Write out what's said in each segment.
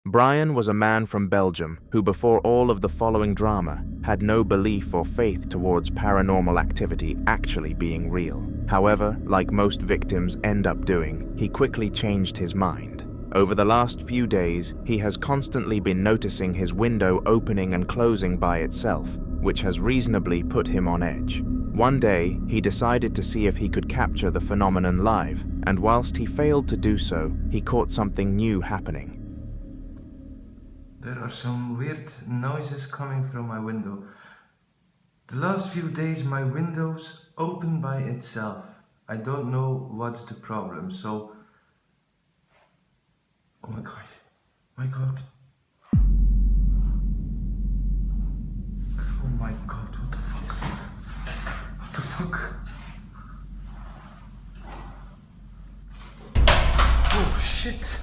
Brian was a man from Belgium who, before all of the following drama, had no belief or faith towards paranormal activity actually being real. However, like most victims end up doing, he quickly changed his mind. Over the last few days, he has constantly been noticing his window opening and closing by itself, which has reasonably put him on edge. One day, he decided to see if he could capture the phenomenon live, and whilst he failed to do so, he caught something new happening. There are some weird noises coming from my window. The last few days my window's open by itself. I don't know what's the problem, so... Oh my god. My god. Oh my god, what the fuck? What the fuck? Oh shit.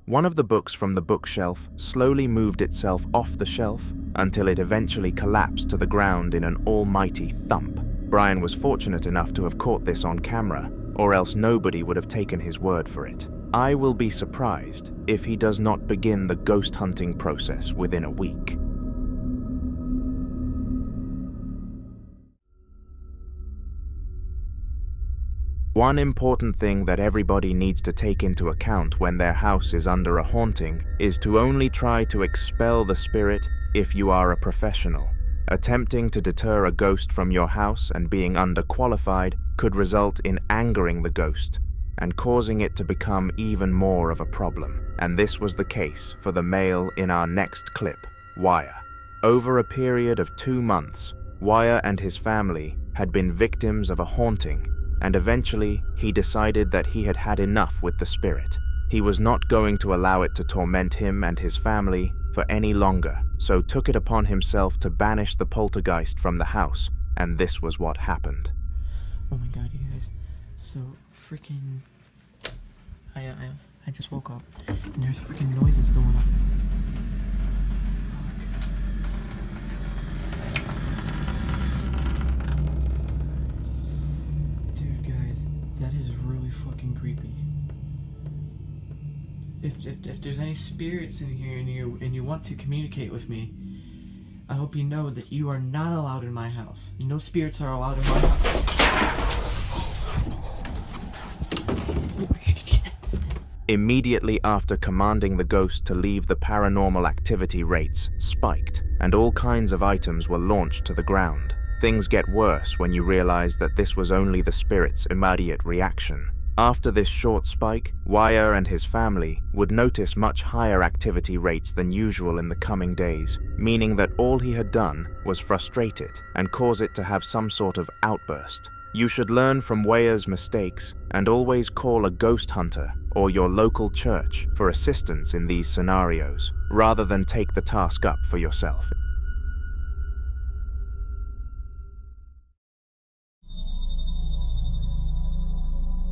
One of the books from the bookshelf slowly moved itself off the shelf until it eventually collapsed to the ground in an almighty thump. Brian was fortunate enough to have caught this on camera, or else nobody would have taken his word for it. I will be surprised if he does not begin the ghost hunting process within a week. One important thing that everybody needs to take into account when their house is under a haunting is to only try to expel the spirit if you are a professional. Attempting to deter a ghost from your house and being underqualified could result in angering the ghost and causing it to become even more of a problem. And this was the case for the male in our next clip, Wire. Over a period of 2 months, Wire and his family had been victims of a haunting, and eventually he decided that he had had enough with the spirit. He was not going to allow it to torment him and his family for any longer, so took it upon himself to banish the poltergeist from the house, and this was what happened. Oh my god, you guys. So freaking... I just woke up, and there's freaking noises going on. Dude, guys, that is really fucking creepy. If there's any spirits in here and you want to communicate with me, I hope you know that you are not allowed in my house. No spirits are allowed in my house. Immediately after commanding the ghost to leave, the paranormal activity rates spiked, and all kinds of items were launched to the ground. Things get worse when you realize that this was only the spirit's immediate reaction. After this short spike, Wire and his family would notice much higher activity rates than usual in the coming days, meaning that all he had done was frustrate it and cause it to have some sort of outburst. You should learn from Wire's mistakes and always call a ghost hunter or your local church for assistance in these scenarios, rather than take the task up for yourself.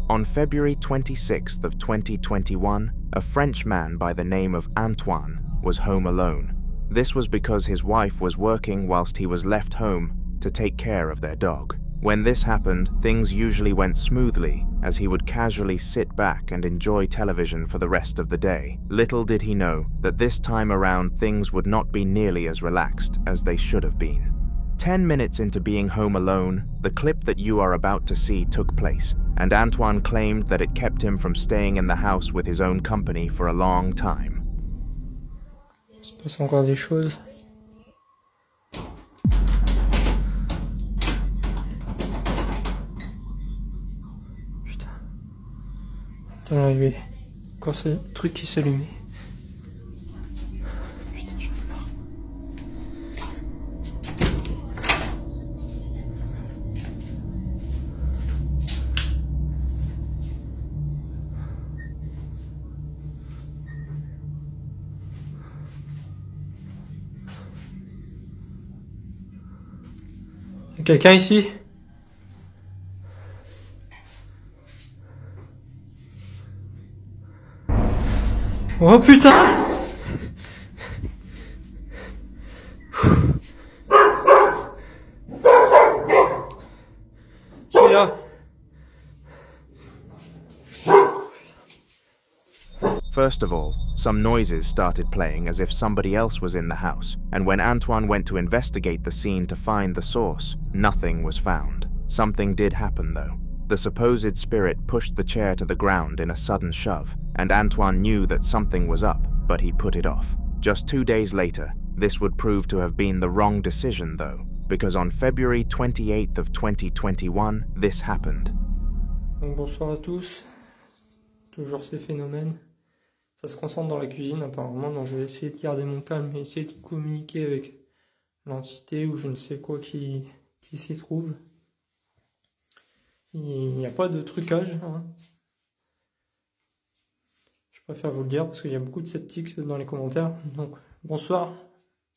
On February 26th of 2021, a French man by the name of Antoine was home alone. This was because his wife was working whilst he was left home to take care of their dog. When this happened, things usually went smoothly, as he would casually sit back and enjoy television for the rest of the day. Little did he know that this time around things would not be nearly as relaxed as they should have been. 10 minutes into being home alone, the clip that you are about to see took place, and Antoine claimed that it kept him from staying in the house with his own company for a long time. Il se passe encore des choses. Putain. Attends, il y avait encore ce truc qui s'allumait. Putain, j'en ai marre. Y'a quelqu'un ici? Oh putain! Qui est là? First of all, some noises started playing as if somebody else was in the house, and when Antoine went to investigate the scene to find the source, nothing was found. Something did happen though. The supposed spirit pushed the chair to the ground in a sudden shove, and Antoine knew that something was up, but he put it off. Just 2 days later, this would prove to have been the wrong decision though, because on February 28th of 2021, this happened. Donc bonsoir à tous, toujours ces phénomènes. Ça se concentre dans la cuisine apparemment, donc je vais essayer de garder mon calme et essayer de communiquer avec l'entité ou je ne sais quoi qui s'y trouve. Il n'y a pas de trucage, hein. Je préfère vous le dire parce qu'il y a beaucoup de sceptiques dans les commentaires. Donc bonsoir,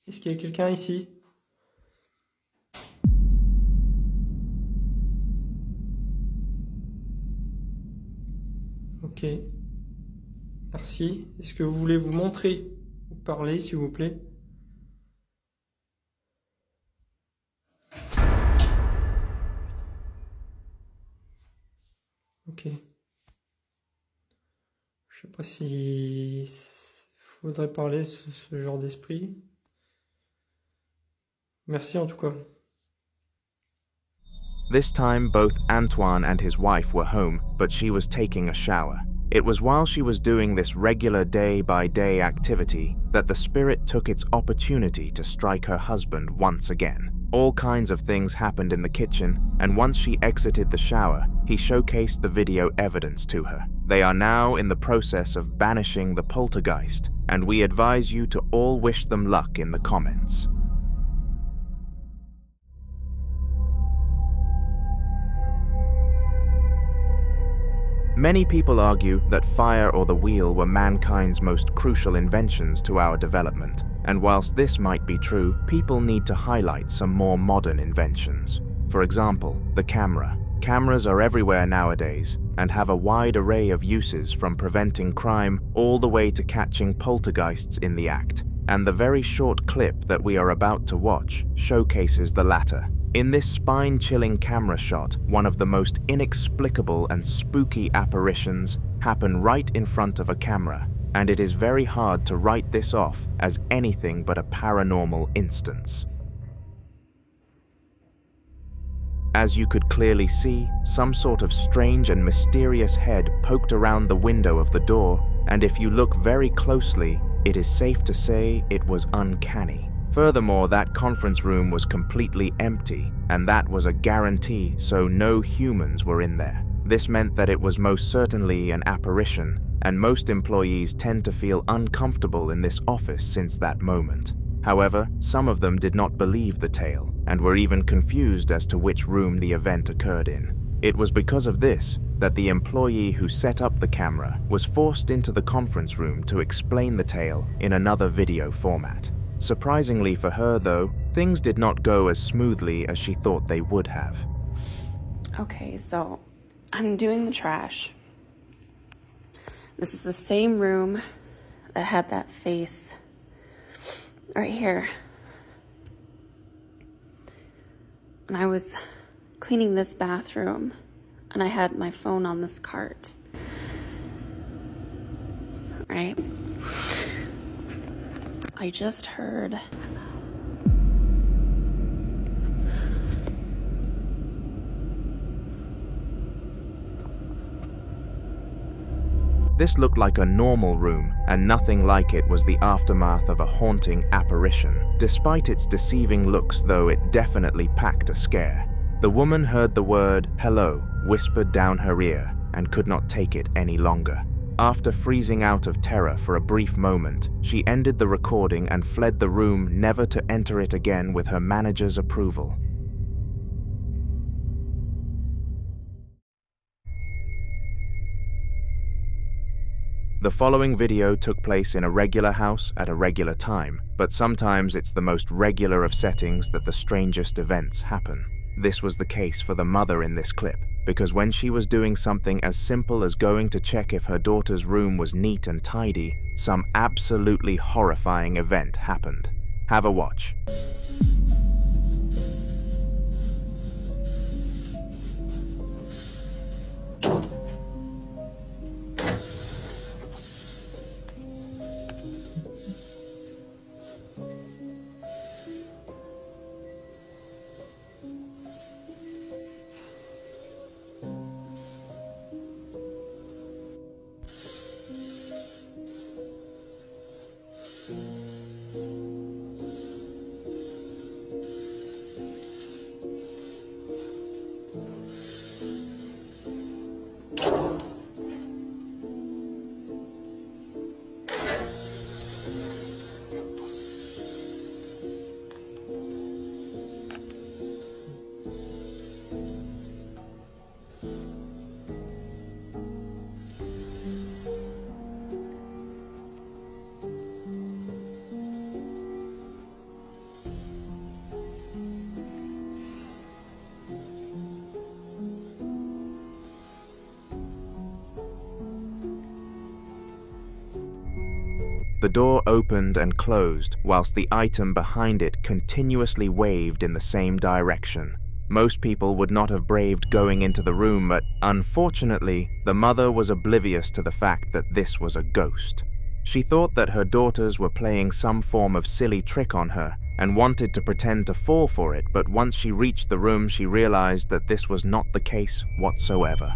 est-ce qu'il y a quelqu'un ici ? Ok, merci. Est-ce que vous voulez vous montrer ou parler s'il vous plaît ? Ok. Je sais pas si faudrait parler ce genre d'esprit. Merci en tout cas. This time, both Antoine and his wife were home, but she was taking a shower. It was while she was doing this regular day-by-day activity that the spirit took its opportunity to strike her husband once again. All kinds of things happened in the kitchen, and once she exited the shower, he showcased the video evidence to her. They are now in the process of banishing the poltergeist, and we advise you to all wish them luck in the comments. Many people argue that fire or the wheel were mankind's most crucial inventions to our development, and whilst this might be true, people need to highlight some more modern inventions. For example, the camera. Cameras are everywhere nowadays and have a wide array of uses from preventing crime all the way to catching poltergeists in the act, and the very short clip that we are about to watch showcases the latter. In this spine-chilling camera shot, one of the most inexplicable and spooky apparitions happen right in front of a camera, and it is very hard to write this off as anything but a paranormal instance. As you could clearly see, some sort of strange and mysterious head poked around the window of the door, and if you look very closely, it is safe to say it was uncanny. Furthermore, that conference room was completely empty, and that was a guarantee, so no humans were in there. This meant that it was most certainly an apparition, and most employees tend to feel uncomfortable in this office since that moment. However, some of them did not believe the tale, and were even confused as to which room the event occurred in. It was because of this that the employee who set up the camera was forced into the conference room to explain the tale in another video format. Surprisingly for her, though, things did not go as smoothly as she thought they would have. Okay, so I'm doing the trash. This is the same room that had that face right here. And I was cleaning this bathroom, and I had my phone on this cart. Right? I just heard This looked like a normal room, and nothing like it was the aftermath of a haunting apparition. Despite its deceiving looks, though, it definitely packed a scare. The woman heard the word "hello" whispered down her ear and could not take it any longer. After freezing out of terror for a brief moment, she ended the recording and fled the room, never to enter it again with her manager's approval. The following video took place in a regular house at a regular time, but sometimes it's the most regular of settings that the strangest events happen. This was the case for the mother in this clip, because when she was doing something as simple as going to check if her daughter's room was neat and tidy, some absolutely horrifying event happened. Have a watch. The door opened and closed whilst the item behind it continuously waved in the same direction. Most people would not have braved going into the room, but unfortunately, the mother was oblivious to the fact that this was a ghost. She thought that her daughters were playing some form of silly trick on her and wanted to pretend to fall for it, but once she reached the room, she realized that this was not the case whatsoever.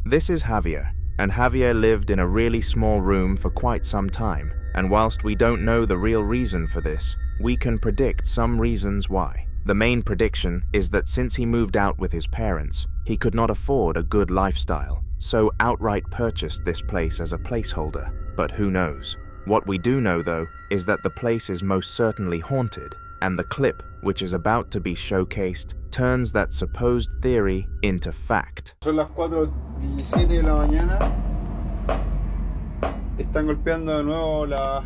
This is Javier, and Javier lived in a really small room for quite some time, and whilst we don't know the real reason for this, we can predict some reasons why. The main prediction is that since he moved out with his parents, he could not afford a good lifestyle, so outright purchased this place as a placeholder. But who knows? What we do know though is that the place is most certainly haunted, and the clip, which is about to be showcased, turns that supposed theory into fact. Son las 4:17 de la mañana. Están golpeando de nuevo la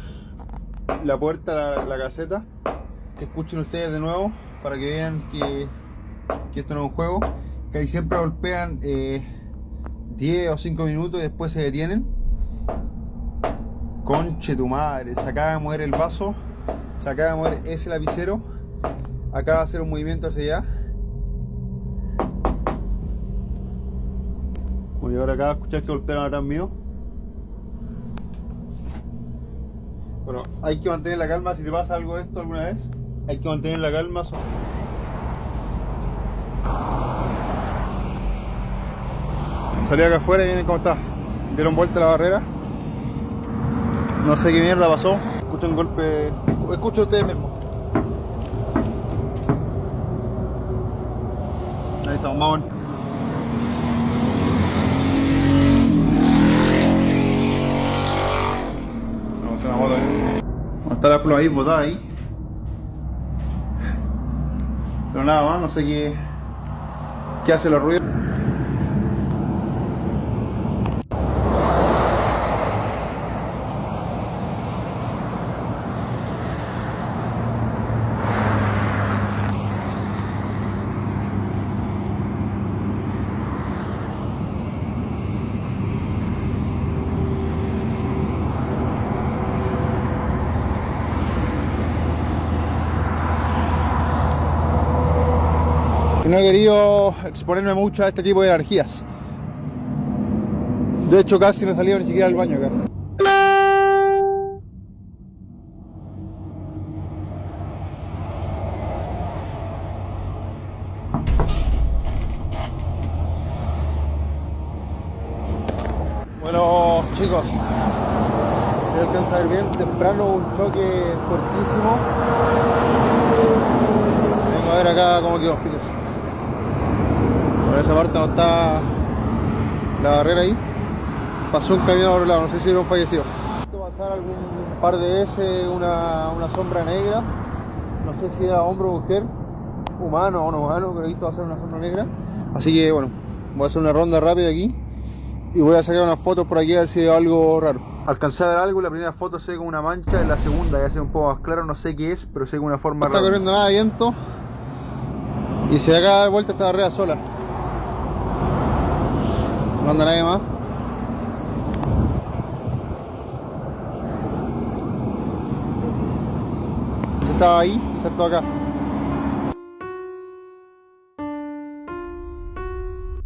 puerta, la caseta. Que escuchen ustedes de nuevo para que vean que esto no es un juego. Que ahí siempre golpean 10 o 5 minutos y después se detienen. Conche tu madre, se acaba de mover el vaso, se acaba de mover ese lapicero, acaba de hacer un movimiento hacia allá. Bueno, y ahora acaba de escuchar que golpearon atrás mío. Bueno, hay que mantener la calma. Si te pasa algo de esto alguna vez, hay que mantener la calma. Salí acá afuera y miren cómo está. Dieron vuelta a la barrera. No sé qué mierda pasó. Escucho un golpe. Escucho ustedes mismos. Ahí estamos, vamos. Vamos a hacer una moto ahí. Vamos a estar la pluma ahí, botada ahí. Pero nada más, no sé qué hace los ruidos. No he querido exponerme mucho a este tipo de energías. De hecho, casi no he salido ni siquiera al baño acá. Bueno, chicos, si alcanza a ver bien, temprano un choque fuertísimo. Vengo a ver acá cómo quedó, fíjense. Por esa parte donde está la barrera ahí, pasó un camión a otro lado, no sé si era un fallecido. Pasar algún par de veces una sombra negra, no sé si era hombre o mujer, humano o no humano, pero esto va a ser una sombra negra. Así que bueno, voy a hacer una ronda rápida aquí y voy a sacar unas fotos por aquí a ver si veo algo raro. Alcancé a ver algo, la primera foto se ve como una mancha, en la segunda ya se ve un poco más claro, no sé qué es, pero se ve como una forma rara. No está corriendo nada de viento y se acaba de dar vuelta esta barrera sola. No anda nadie más. Se estaba ahí, se está acá.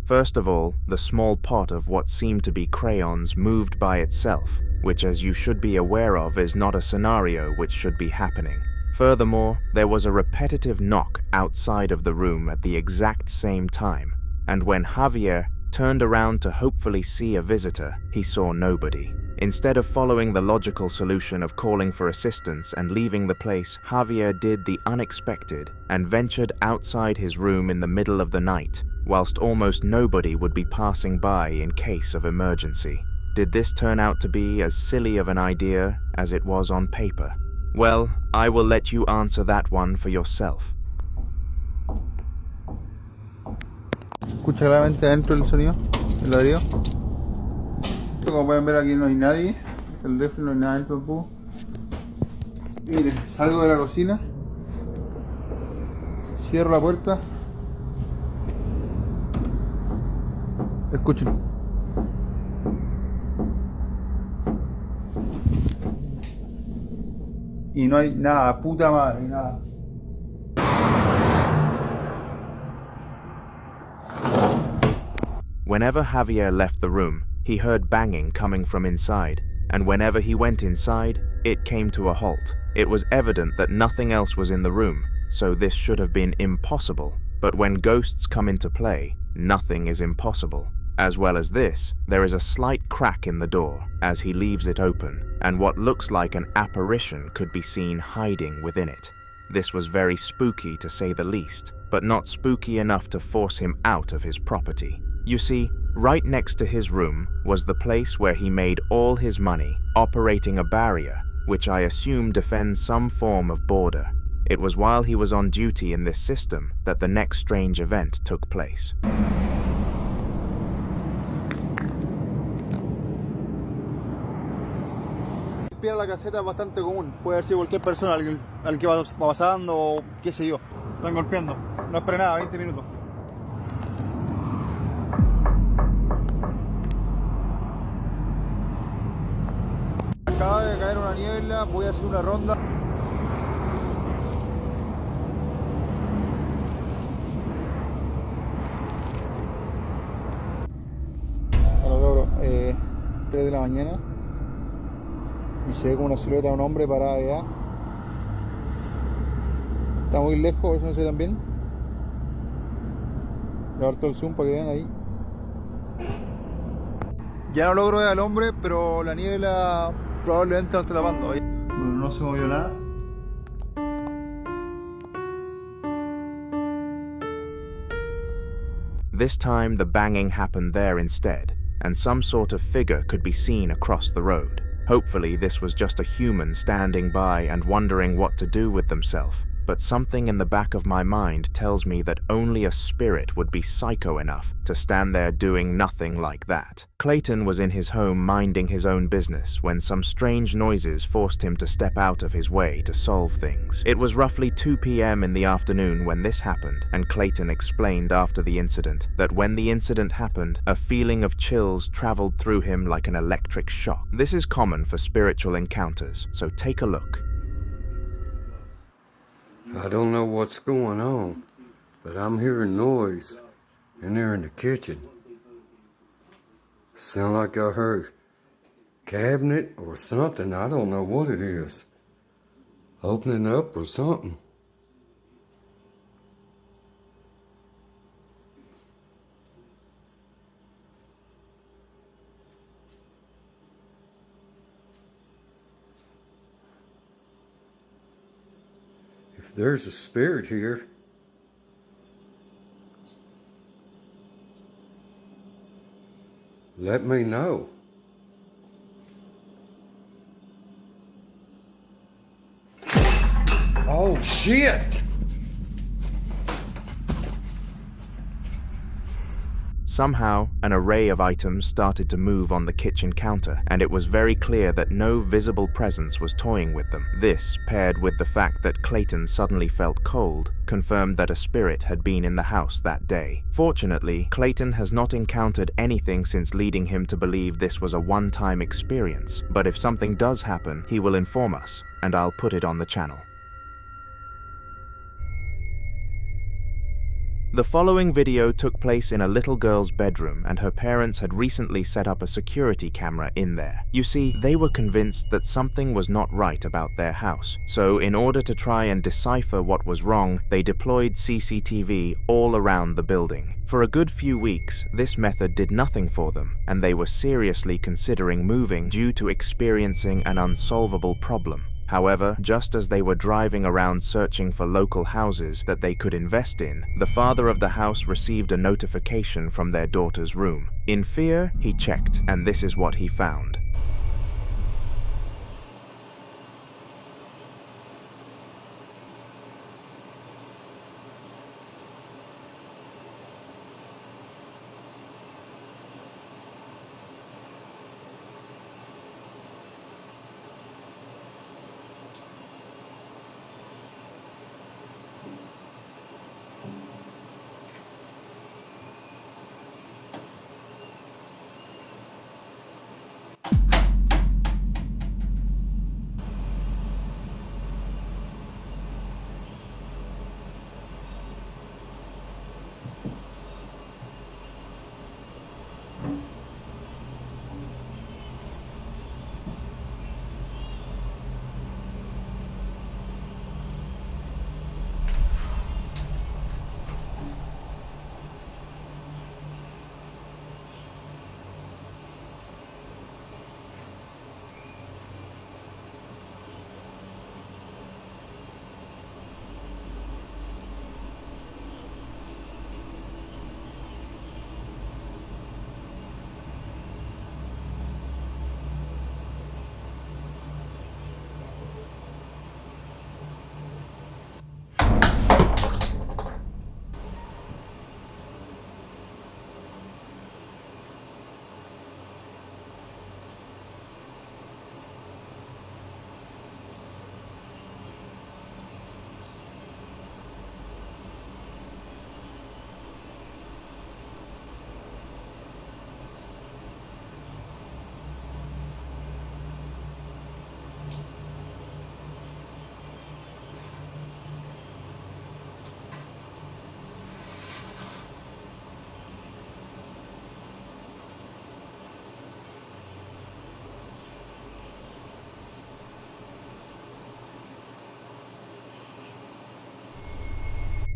First of all, the small pot of what seemed to be crayons moved by itself, which, as you should be aware of, is not a scenario which should be happening. Furthermore, there was a repetitive knock outside of the room at the exact same time, and when Javier turned around to hopefully see a visitor, he saw nobody. Instead of following the logical solution of calling for assistance and leaving the place, Javier did the unexpected and ventured outside his room in the middle of the night, whilst almost nobody would be passing by in case of emergency. Did this turn out to be as silly of an idea as it was on paper? Well, I will let you answer that one for yourself. Escucha claramente adentro el sonido, el ladrido. Como pueden ver aquí no hay nadie, el refri no hay nada dentro del cubo. Miren, salgo de la cocina, cierro la puerta Escuchen. Y no hay nada, puta madre, nada. Whenever Javier left the room, he heard banging coming from inside, and whenever he went inside, it came to a halt. It was evident that nothing else was in the room, so this should have been impossible. But when ghosts come into play, nothing is impossible. As well as this, there is a slight crack in the door as he leaves it open, and what looks like an apparition could be seen hiding within it. This was very spooky to say the least, but not spooky enough to force him out of his property. You see, right next to his room was the place where he made all his money, operating a barrier, which I assume defends some form of border. It was while he was on duty in this system that the next strange event took place. Espiar la caseta es bastante común. Puede haber sido cualquier persona, al que va pasando o qué sé yo. Están golpeando. No esperé nada, 20 minutos. Acaba de caer una niebla, voy a hacer una ronda. Ahora logro 3 de la mañana y se ve como una silueta de un hombre parada allá. Está muy lejos, eso no sé tan bien. Voy a dar todo el zoom para que vean ahí. Ya no logro ver al hombre, pero la niebla probablemente lo esté tapando. Bueno, no se movió nada. This time the banging happened there instead, and some sort of figure could be seen across the road. Hopefully this was just a human standing by and wondering what to do with themselves, but something in the back of my mind tells me that only a spirit would be psycho enough to stand there doing nothing like that. Clayton was in his home minding his own business when some strange noises forced him to step out of his way to solve things. It was roughly 2 p.m. in the afternoon when this happened, and Clayton explained after the incident that when the incident happened, a feeling of chills traveled through him like an electric shock. This is common for spiritual encounters, so take a look. I don't know what's going on, but I'm hearing noise in there in the kitchen. Sound like I heard cabinet or something. I don't know what it is. Opening up or something. If there's a spirit here, let me know. Oh, shit! Somehow, an array of items started to move on the kitchen counter, and it was very clear that no visible presence was toying with them. This, paired with the fact that Clayton suddenly felt cold, confirmed that a spirit had been in the house that day. Fortunately, Clayton has not encountered anything since leading him to believe this was a one-time experience, but if something does happen, he will inform us, and I'll put it on the channel. The following video took place in a little girl's bedroom, and her parents had recently set up a security camera in there. You see, they were convinced that something was not right about their house, so in order to try and decipher what was wrong, they deployed CCTV all around the building. For a good few weeks, this method did nothing for them, and they were seriously considering moving due to experiencing an unsolvable problem. However, just as they were driving around searching for local houses that they could invest in, the father of the house received a notification from their daughter's room. In fear, he checked, and this is what he found.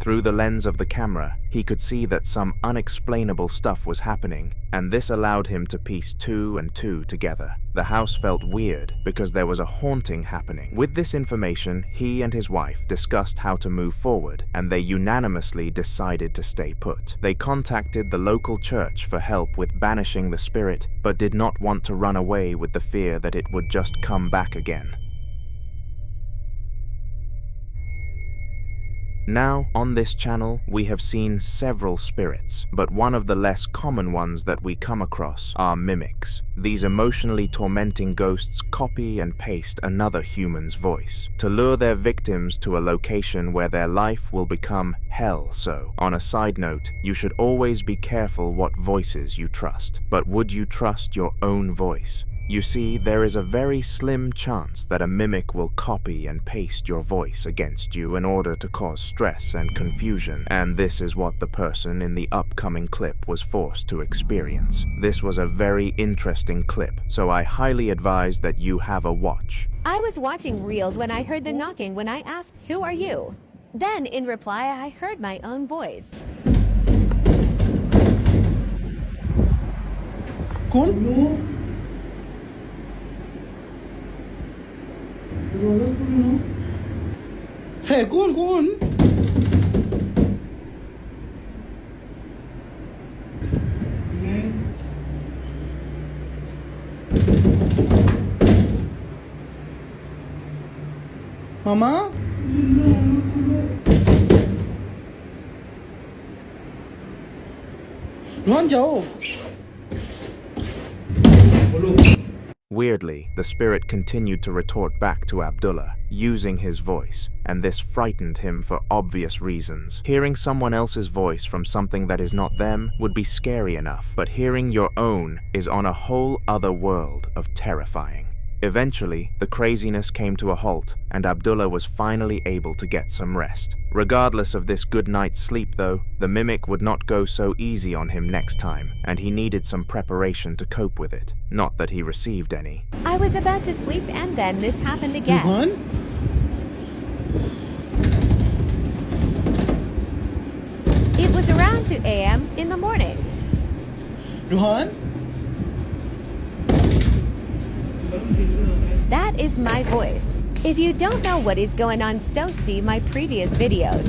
Through the lens of the camera, he could see that some unexplainable stuff was happening, and this allowed him to piece 2 and 2 together. The house felt weird because there was a haunting happening. With this information, he and his wife discussed how to move forward, and they unanimously decided to stay put. They contacted the local church for help with banishing the spirit, but did not want to run away with the fear that it would just come back again. Now, on this channel, we have seen several spirits, but one of the less common ones that we come across are mimics. These emotionally tormenting ghosts copy and paste another human's voice to lure their victims to a location where their life will become hell. So, on a side note, you should always be careful what voices you trust. But would you trust your own voice? You see, there is a very slim chance that a mimic will copy and paste your voice against you in order to cause stress and confusion, and this is what the person in the upcoming clip was forced to experience. This was a very interesting clip, so I highly advise that you have a watch. I was watching reels when I heard the knocking when I asked, "Who are you?" Then, in reply, I heard my own voice. Cool? Hey, go on. Mama? Run, Joe. Weirdly, the spirit continued to retort back to Abdullah, using his voice, and this frightened him for obvious reasons. Hearing someone else's voice from something that is not them would be scary enough, but hearing your own is on a whole other world of terrifying. Eventually, the craziness came to a halt, and Abdullah was finally able to get some rest. Regardless of this good night's sleep though, the mimic would not go so easy on him next time, and he needed some preparation to cope with it. Not that he received any. I was about to sleep and then this happened again. Ruhan? It was around 2 a.m. in the morning. Ruhan? That is my voice. If you don't know what is going on, so see my previous videos.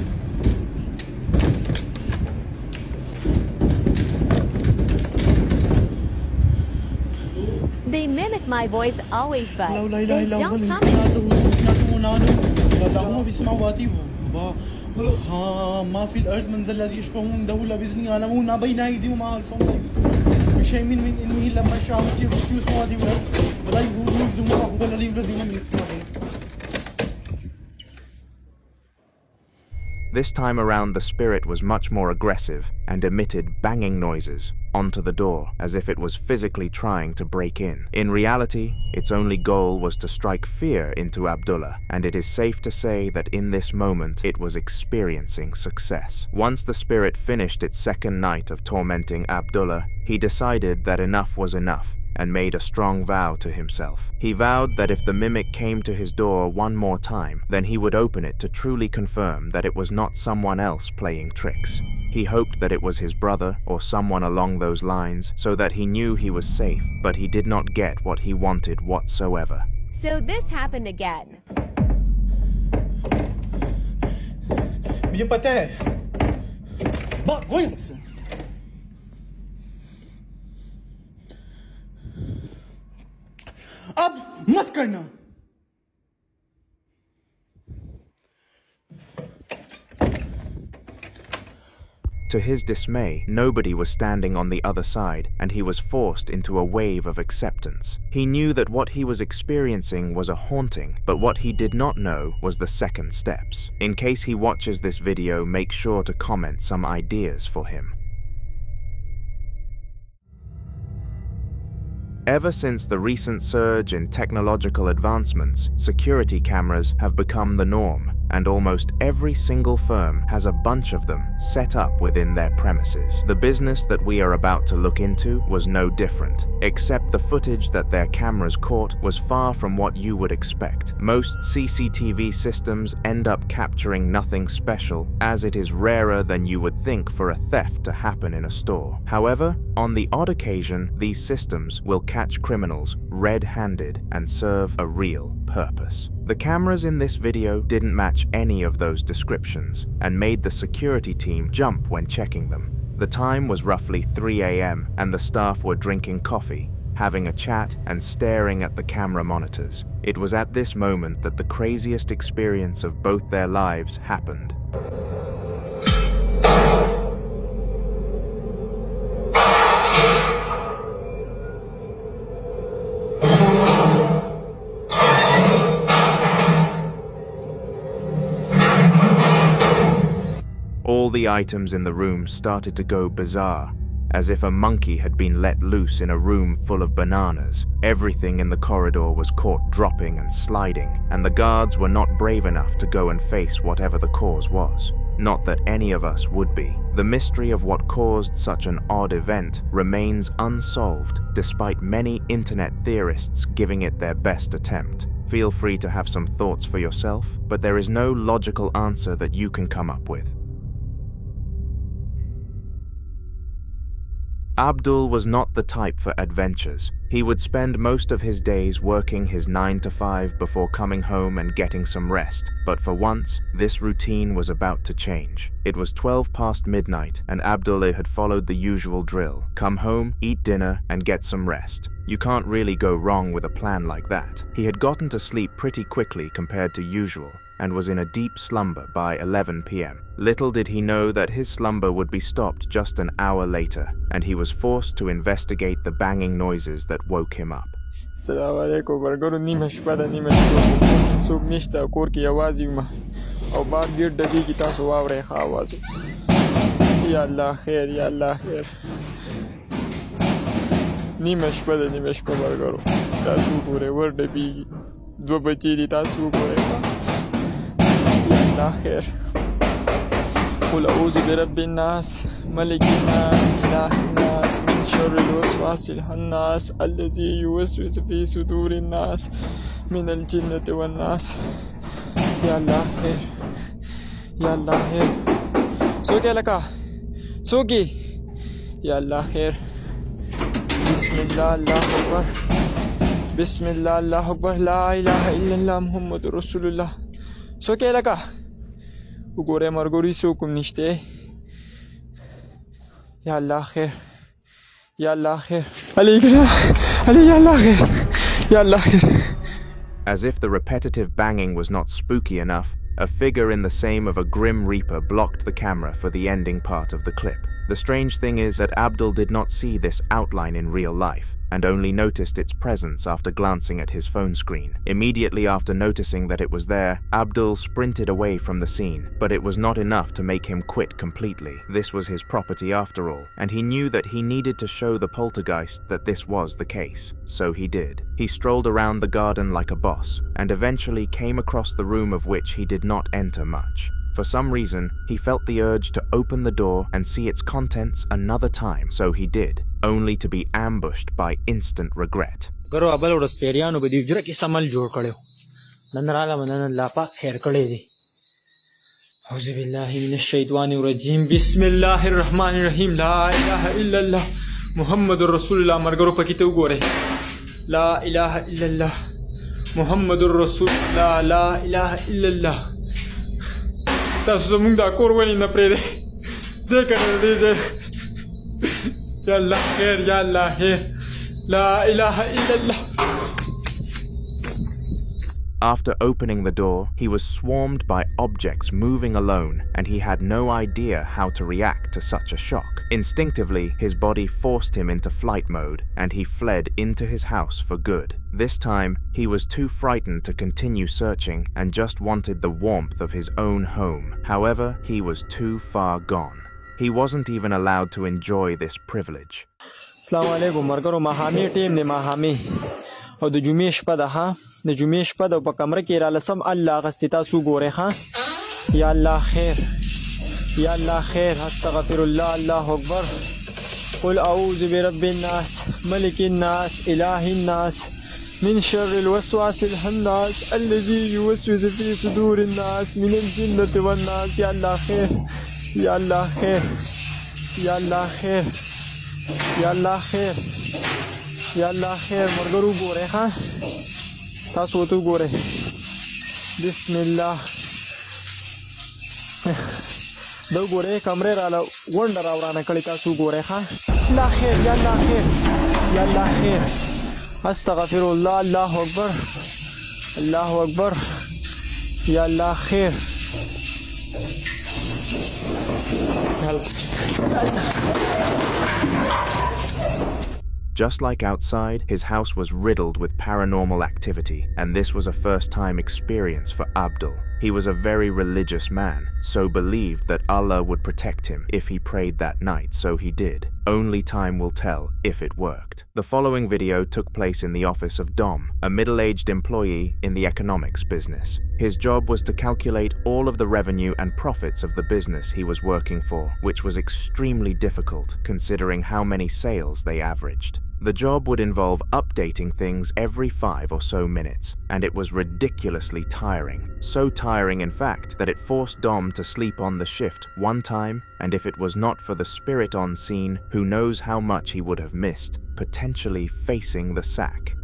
They mimic my voice always, but they don't comment. This time around, the spirit was much more aggressive and emitted banging noises onto the door as if it was physically trying to break in. In reality, its only goal was to strike fear into Abdullah, and it is safe to say that in this moment it was experiencing success. Once the spirit finished its second night of tormenting Abdullah, he decided that enough was enough and made a strong vow to himself. He vowed that if the mimic came to his door one more time, then he would open it to truly confirm that it was not someone else playing tricks. He hoped that it was his brother or someone along those lines so that he knew he was safe, but he did not get what he wanted whatsoever. So this happened again. मुझे पता है बात वही से अब मत करना. To his dismay, nobody was standing on the other side, and he was forced into a wave of acceptance. He knew that what he was experiencing was a haunting, but what he did not know was the second steps. In case he watches this video, make sure to comment some ideas for him. Ever since the recent surge in technological advancements, security cameras have become the norm. and almost every single firm has a bunch of them set up within their premises. The business that we are about to look into was no different, except the footage that their cameras caught was far from what you would expect. Most CCTV systems end up capturing nothing special, as it is rarer than you would think for a theft to happen in a store. However, on the odd occasion, these systems will catch criminals red-handed and serve a real purpose. The cameras in this video didn't match any of those descriptions and made the security team jump when checking them. The time was roughly 3 a.m. and the staff were drinking coffee, having a chat and staring at the camera monitors. It was at this moment that the craziest experience of both their lives happened. All the items in the room started to go bizarre, as if a monkey had been let loose in a room full of bananas. Everything in the corridor was caught dropping and sliding, and the guards were not brave enough to go and face whatever the cause was. Not that any of us would be. The mystery of what caused such an odd event remains unsolved, despite many internet theorists giving it their best attempt. Feel free to have some thoughts for yourself, but there is no logical answer that you can come up with. Abdul was not the type for adventures. He would spend most of his days working his 9 to 5 before coming home and getting some rest. But for once, this routine was about to change. It was 12 past midnight and Abdul had followed the usual drill. Come home, eat dinner, and get some rest. You can't really go wrong with a plan like that. He had gotten to sleep pretty quickly compared to usual, and was in a deep slumber by 11 p.m. Little did he know that his slumber would be stopped just an hour later, and he was forced to investigate the banging noises that woke him up. Assalamu alaikum warahmatullahi wabarakatuh. قل أعوذ برب الناس ملك الناس إله الناس من شر الوسواس الخناس الذي يوسوس في صدور الناس من الجنة والناس. يا الله خير يا الله خير سوكي لك سوكي يا الله خير. بسم الله الله أكبر بسم الله الله أكبر لا إله إلا الله محمد رسول الله. سوكي لك وګوره مرګوري سوکم نشته. یا الله خیر یا الله خیر علي یا الله خیر یا الله خیر. As if the repetitive banging was not spooky enough, a figure in the same of a grim reaper blocked the camera for the ending part of the clip. The strange thing is that Abdul did not see this outline in real life, and only noticed its presence after glancing at his phone screen. Immediately after noticing that it was there, Abdul sprinted away from the scene, but it was not enough to make him quit completely. This was his property after all, and he knew that he needed to show the poltergeist that this was the case. So he did. He strolled around the garden like a boss, and eventually came across the room of which he did not enter much. For some reason, he felt the urge to open the door and see its contents another time, so he did, only to be ambushed by instant regret. Garo abal oras periano bedi jura ki samal jod kade ho. Nanrala manan lapa khair kade di. Auzu billahi minash shaitanir rajim. Bismillahir rahmanir rahim. La ilaha illallah Muhammadur Rasulullah. Margaro pakite ugore. La ilaha illallah Muhammadur Rasulullah. La ilaha illallah. تاسو زمونږ دا کور ولې نه پرېږدئ ځکه نه دی ځای یا الله خیر یا الله خیر لا اله الا الله. After opening the door, he was swarmed by objects moving alone, and he had no idea how to react to such a shock. Instinctively, his body forced him into flight mode, and he fled into his house for good. This time, he was too frightened to continue searching and just wanted the warmth of his own home. However, he was too far gone. He wasn't even allowed to enjoy this privilege. Assalamu alaikum, margaro mahami team ne mahami. او د جمعې شپه ده ها د د جمعې شپه ده په کمره کې راله سم الله غستې تاسو ګورئ ښه یا الله خیر یا الله خیر استغفر الله الله اکبر قل اعوذ برب الناس ملك الناس اله الناس من شر الوسواس الخناس الذي يوسوس في صدور الناس من الجنة والناس یا الله خیر یا الله خیر یا الله خیر یا الله خیر یا الله خیر مرګرو ګورئ ښه تاسو ورته وګورئ بسم الله دا ګورئ کمرې راله غونډه راورانه کړې تاسو وګورئ ښه الله خیر یا الله خیر یا الله خیر استغفر الله الله اکبر الله اکبر یا الله خیر Just like outside, his house was riddled with paranormal activity, and this was a first-time experience for Abdul. He was a very religious man, so believed that Allah would protect him if he prayed that night, so he did. Only time will tell if it worked. The following video took place in the office of Dom, a middle-aged employee in the economics business. His job was to calculate all of the revenue and profits of the business he was working for, which was extremely difficult considering how many sales they averaged. The job would involve updating things every 5 or so minutes, and it was ridiculously tiring. So tiring, in fact, that it forced Dom to sleep on the shift one time, and if it was not for the spirit on scene, who knows how much he would have missed, potentially facing the sack.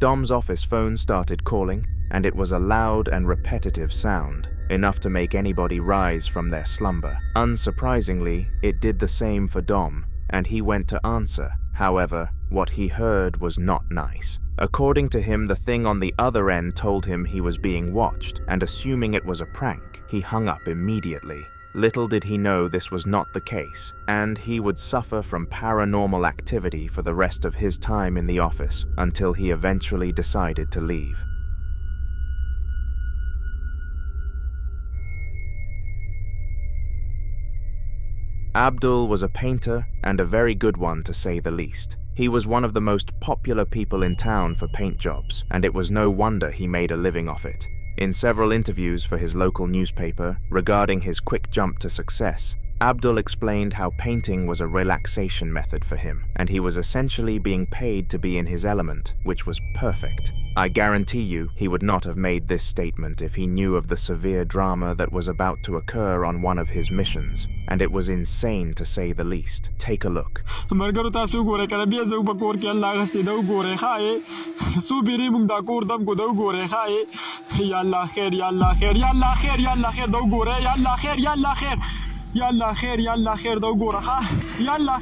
Dom's office phone started calling, and it was a loud and repetitive sound, enough to make anybody rise from their slumber. Unsurprisingly, it did the same for Dom, and he went to answer. However, what he heard was not nice. According to him, the thing on the other end told him he was being watched, and assuming it was a prank, he hung up immediately. Little did he know this was not the case, and he would suffer from paranormal activity for the rest of his time in the office until he eventually decided to leave. Abdul was a painter, and a very good one to say the least. He was one of the most popular people in town for paint jobs, and it was no wonder he made a living off it. In several interviews for his local newspaper regarding his quick jump to success, Abdul explained how painting was a relaxation method for him, and he was essentially being paid to be in his element, which was perfect. I guarantee you he would not have made this statement if he knew of the severe drama that was about to occur on one of his missions, and it was insane to say the least. Take a look. Yalla khair da gora kha yalla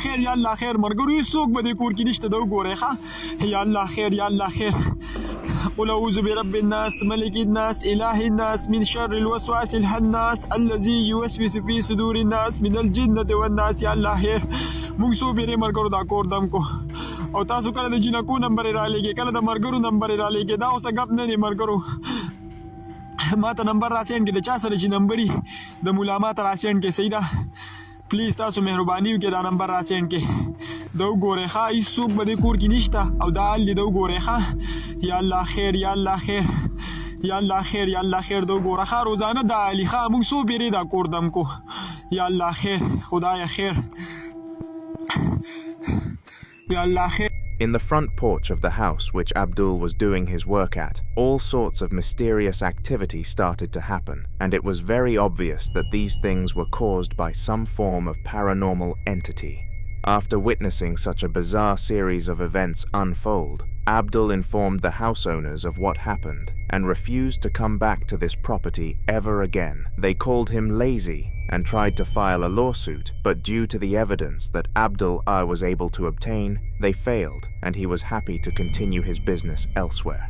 khair margaru suq badi kur ki nishta da gore kha yalla khair قل أعوذ برب الناس ملك الناس إله الناس من شر الوسواس الخناس الذي يوسوس في صدور الناس من الجنة والناس يلا خير مونږ بیره مرګرو دا کور دم کو او تاسو کله د جنکو نمبر را لګي کله د مرګرو نمبر را لګي دا اوس غب نه دی مرګرو ما ته نمبر را سینډ کې د چا سره چې نمبري د مولا ما ته را سینډ کې سیدا پلیز تاسو مهرباني وکړئ دا نمبر را سینډ کې دا وګورئ ښه هیڅ څوک به دې کور کې نشته او دا حال دې دا وګورئ ښه یا الله خیر یا الله خیر یا الله خیر یا الله خیر دا وګوره ښه روزانه دا علي ښه موږ څو بیرې دا کور دم کو یا الله خیر خدای خیر یا الله خیر. In the front porch of the house which Abdul was doing his work at, all sorts of mysterious activity started to happen, and it was very obvious that these things were caused by some form of paranormal entity. After witnessing such a bizarre series of events unfold, Abdul informed the house owners of what happened and refused to come back to this property ever again. They called him lazy and tried to file a lawsuit, but due to the evidence that Abdul was able to obtain, they failed, and he was happy to continue his business elsewhere.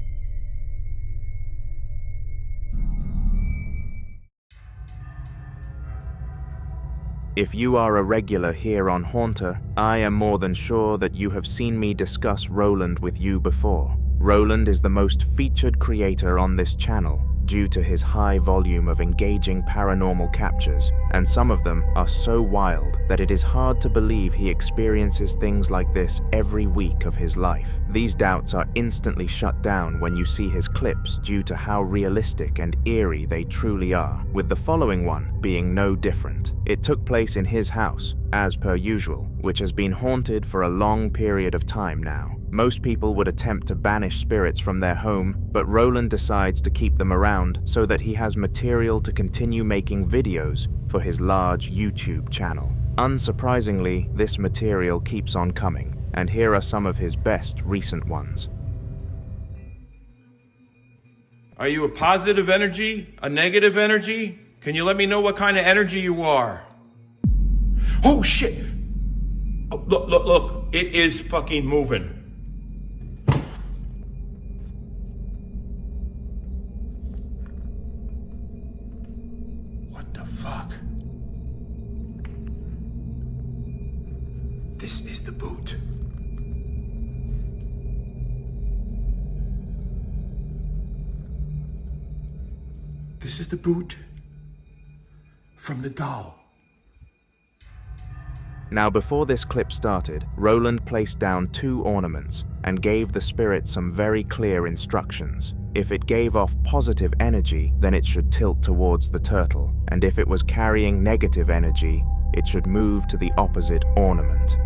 If you are a regular here on Haunter, I am more than sure that you have seen me discuss Roland with you before. Roland is the most featured creator on this channel due to his high volume of engaging paranormal captures, and some of them are so wild that it is hard to believe he experiences things like this every week of his life. These doubts are instantly shut down when you see his clips due to how realistic and eerie they truly are, with the following one being no different. It took place in his house, as per usual, which has been haunted for a long period of time now. Most people would attempt to banish spirits from their home, but Roland decides to keep them around so that he has material to continue making videos for his large YouTube channel. Unsurprisingly, this material keeps on coming, and here are some of his best recent ones. Are you a positive energy? A negative energy? Can you let me know what kind of energy you are? Oh shit! Oh, look, it is fucking moving. What the fuck? This is the boot. This is the boot from the doll. Now, before this clip started, Roland placed down 2 ornaments and gave the spirit some very clear instructions. If it gave off positive energy, then it should tilt towards the turtle, and if it was carrying negative energy, it should move to the opposite ornament.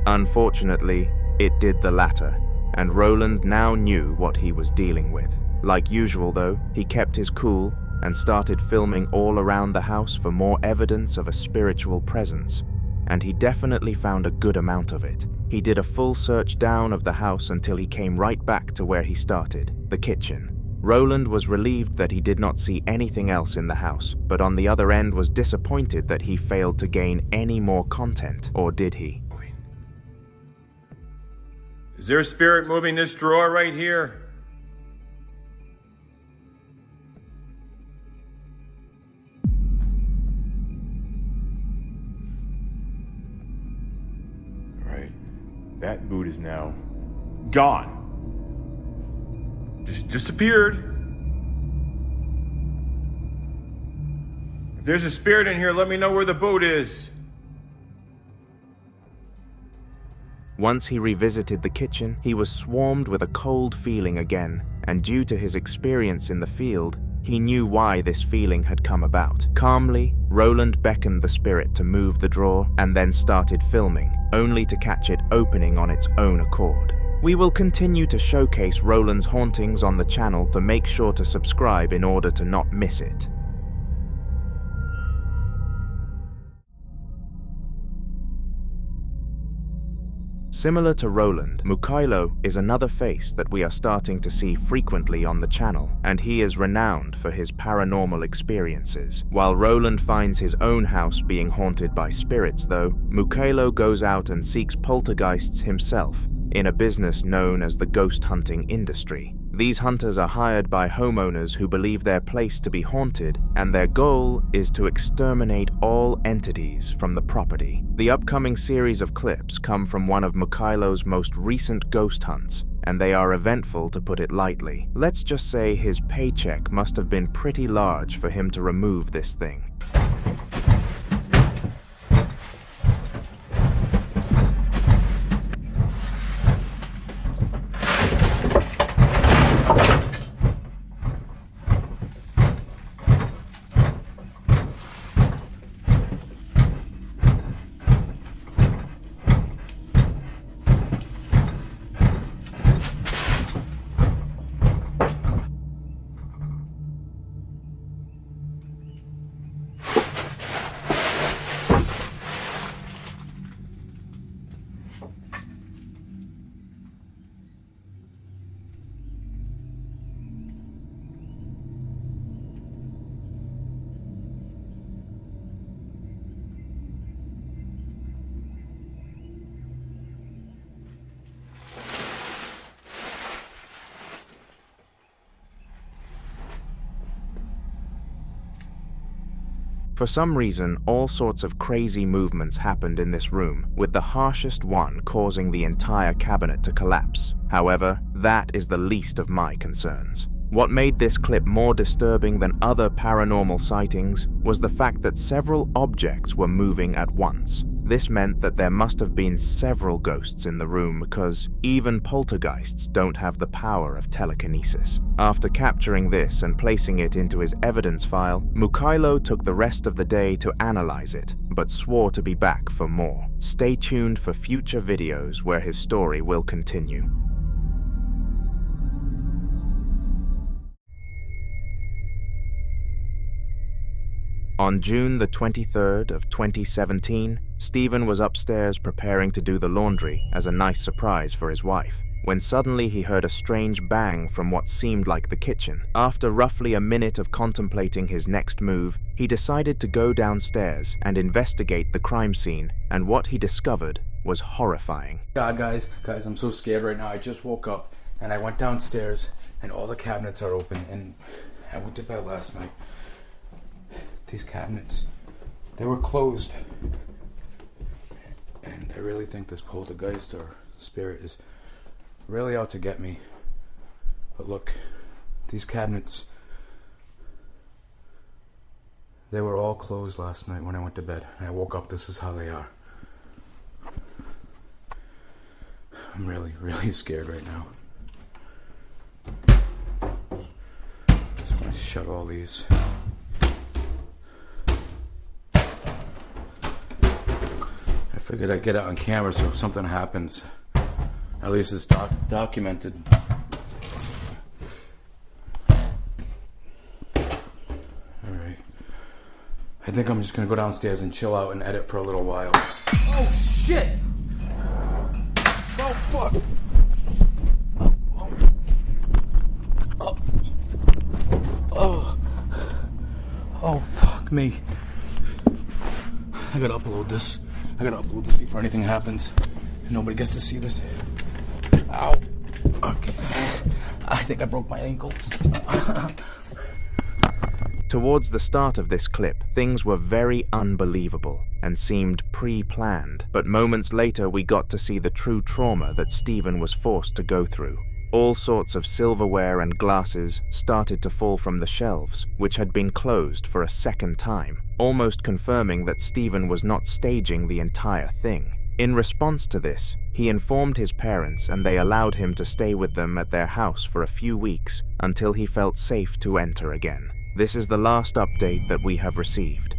Unfortunately, it did the latter, and Roland now knew what he was dealing with. Like usual though, he kept his cool and started filming all around the house for more evidence of a spiritual presence. And he definitely found a good amount of it. He did a full search down of the house until he came right back to where he started, the kitchen. Roland was relieved that he did not see anything else in the house, but on the other end was disappointed that he failed to gain any more content, or did he? Is there a spirit moving this drawer right here? Right. That boot is now gone. Just disappeared. If there's a spirit in here, let me know where the boot is. Once he revisited the kitchen, he was swarmed with a cold feeling again, and due to his experience in the field, he knew why this feeling had come about. Calmly, Roland beckoned the spirit to move the drawer and then started filming, only to catch it opening on its own accord. We will continue to showcase Roland's hauntings on the channel, to make sure to subscribe in order to not miss it. Similar to Roland, Muko is another face that we are starting to see frequently on the channel, and he is renowned for his paranormal experiences. While Roland finds his own house being haunted by spirits though, Muko goes out and seeks poltergeists himself in a business known as the ghost hunting industry. These hunters are hired by homeowners who believe their place to be haunted, and their goal is to exterminate all entities from the property. The upcoming series of clips come from one of Muko's most recent ghost hunts, and they are eventful to put it lightly. Let's just say his paycheck must have been pretty large for him to remove this thing. For some reason, all sorts of crazy movements happened in this room, with the harshest one causing the entire cabinet to collapse. However, that is the least of my concerns. What made this clip more disturbing than other paranormal sightings was the fact that several objects were moving at once. This meant that there must have been several ghosts in the room, because even poltergeists don't have the power of telekinesis. After capturing this and placing it into his evidence file, Muko took the rest of the day to analyze it, but swore to be back for more. Stay tuned for future videos where his story will continue. On June the 23rd of 2017, Stephen was upstairs preparing to do the laundry as a nice surprise for his wife, when suddenly he heard a strange bang from what seemed like the kitchen. After roughly a minute of contemplating his next move, he decided to go downstairs and investigate the crime scene, and what he discovered was horrifying. God, guys, I'm so scared right now. I just woke up and I went downstairs and all the cabinets are open, and I went to bed last night. These cabinets, they were closed, and I really think this poltergeist or spirit is really out to get me. But look, these cabinets, they were all closed last night when I went to bed, and I woke up, this is how they are. I'm really, really scared right now. Just want to shut all these. I figured I'd get it on camera so if something happens, at least it's documented. Alright. I think I'm just gonna go downstairs and chill out and edit for a little while. Oh shit! Oh fuck! Oh fuck me. I gotta upload this. I gotta upload this before anything happens and nobody gets to see this. Ow. Okay. I think I broke my ankles. Towards the start of this clip, things were very unbelievable and seemed pre-planned, but moments later we got to see the true trauma that Stephen was forced to go through. All sorts of silverware and glasses started to fall from the shelves, which had been closed for a second time, almost confirming that Stephen was not staging the entire thing. In response to this, he informed his parents and they allowed him to stay with them at their house for a few weeks until he felt safe to enter again. This is the last update that we have received.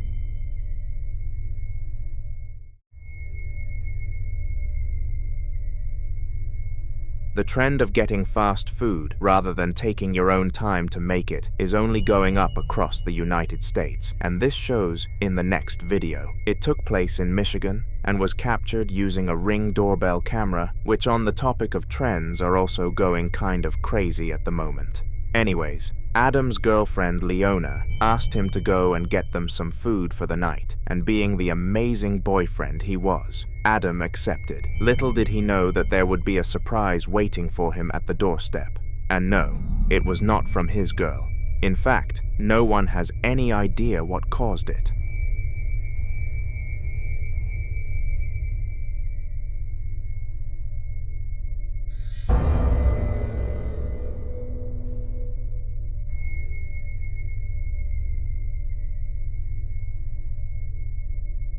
The trend of getting fast food rather than taking your own time to make it is only going up across the United States, and this shows in the next video. It took place in Michigan and was captured using a Ring doorbell camera, which on the topic of trends are also going kind of crazy at the moment. Anyways, Adam's girlfriend Leona asked him to go and get them some food for the night, and being the amazing boyfriend he was, Adam accepted. Little did he know that there would be a surprise waiting for him at the doorstep. And no, it was not from his girl. In fact, no one has any idea what caused it.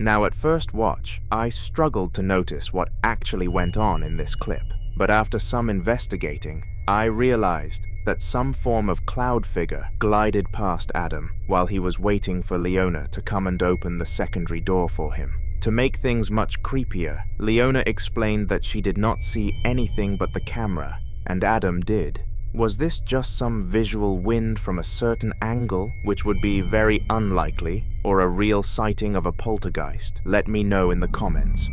Now at first watch, I struggled to notice what actually went on in this clip, but after some investigating, I realized that some form of cloud figure glided past Adam while he was waiting for Leona to come and open the secondary door for him. To make things much creepier, Leona explained that she did not see anything but the camera, and Adam did. Was this just some visual wind from a certain angle, which would be very unlikely, or a real sighting of a poltergeist? Let me know in the comments.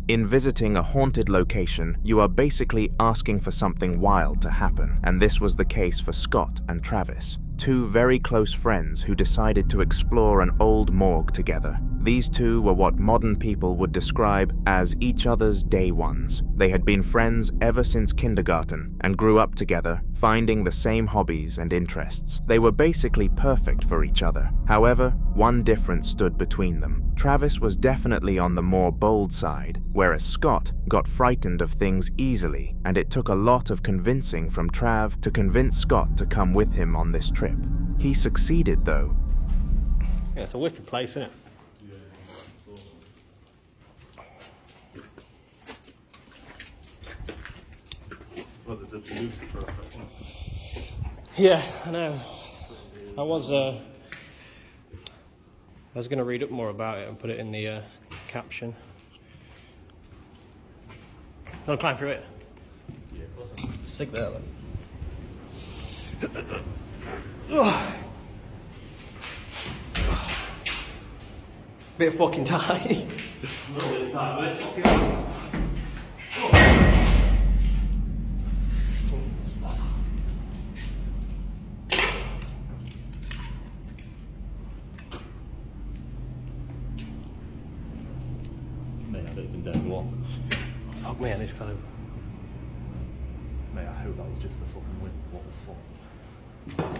In visiting a haunted location, you are basically asking for something wild to happen, and this was the case for Scott and Travis, two very close friends who decided to explore an old morgue together. These two were what modern people would describe as each other's day ones. They had been friends ever since kindergarten and grew up together, finding the same hobbies and interests. They were basically perfect for each other. However, one difference stood between them. Travis was definitely on the more bold side, whereas Scott got frightened of things easily, and it took a lot of convincing from Trav to convince Scott to come with him on this trip. He succeeded though. Yeah, it's a wicked place, isn't it? Well, the nuke perfect one. Yeah, I know. I was going to read up more about it and put it in the caption. Want to climb through it? Yeah, of course. Sick there, Bit fucking tight. No, it's hard, mate. Fucking Fuck me, I need fellow. Mate, I hope that was just the fucking wind. What the fuck?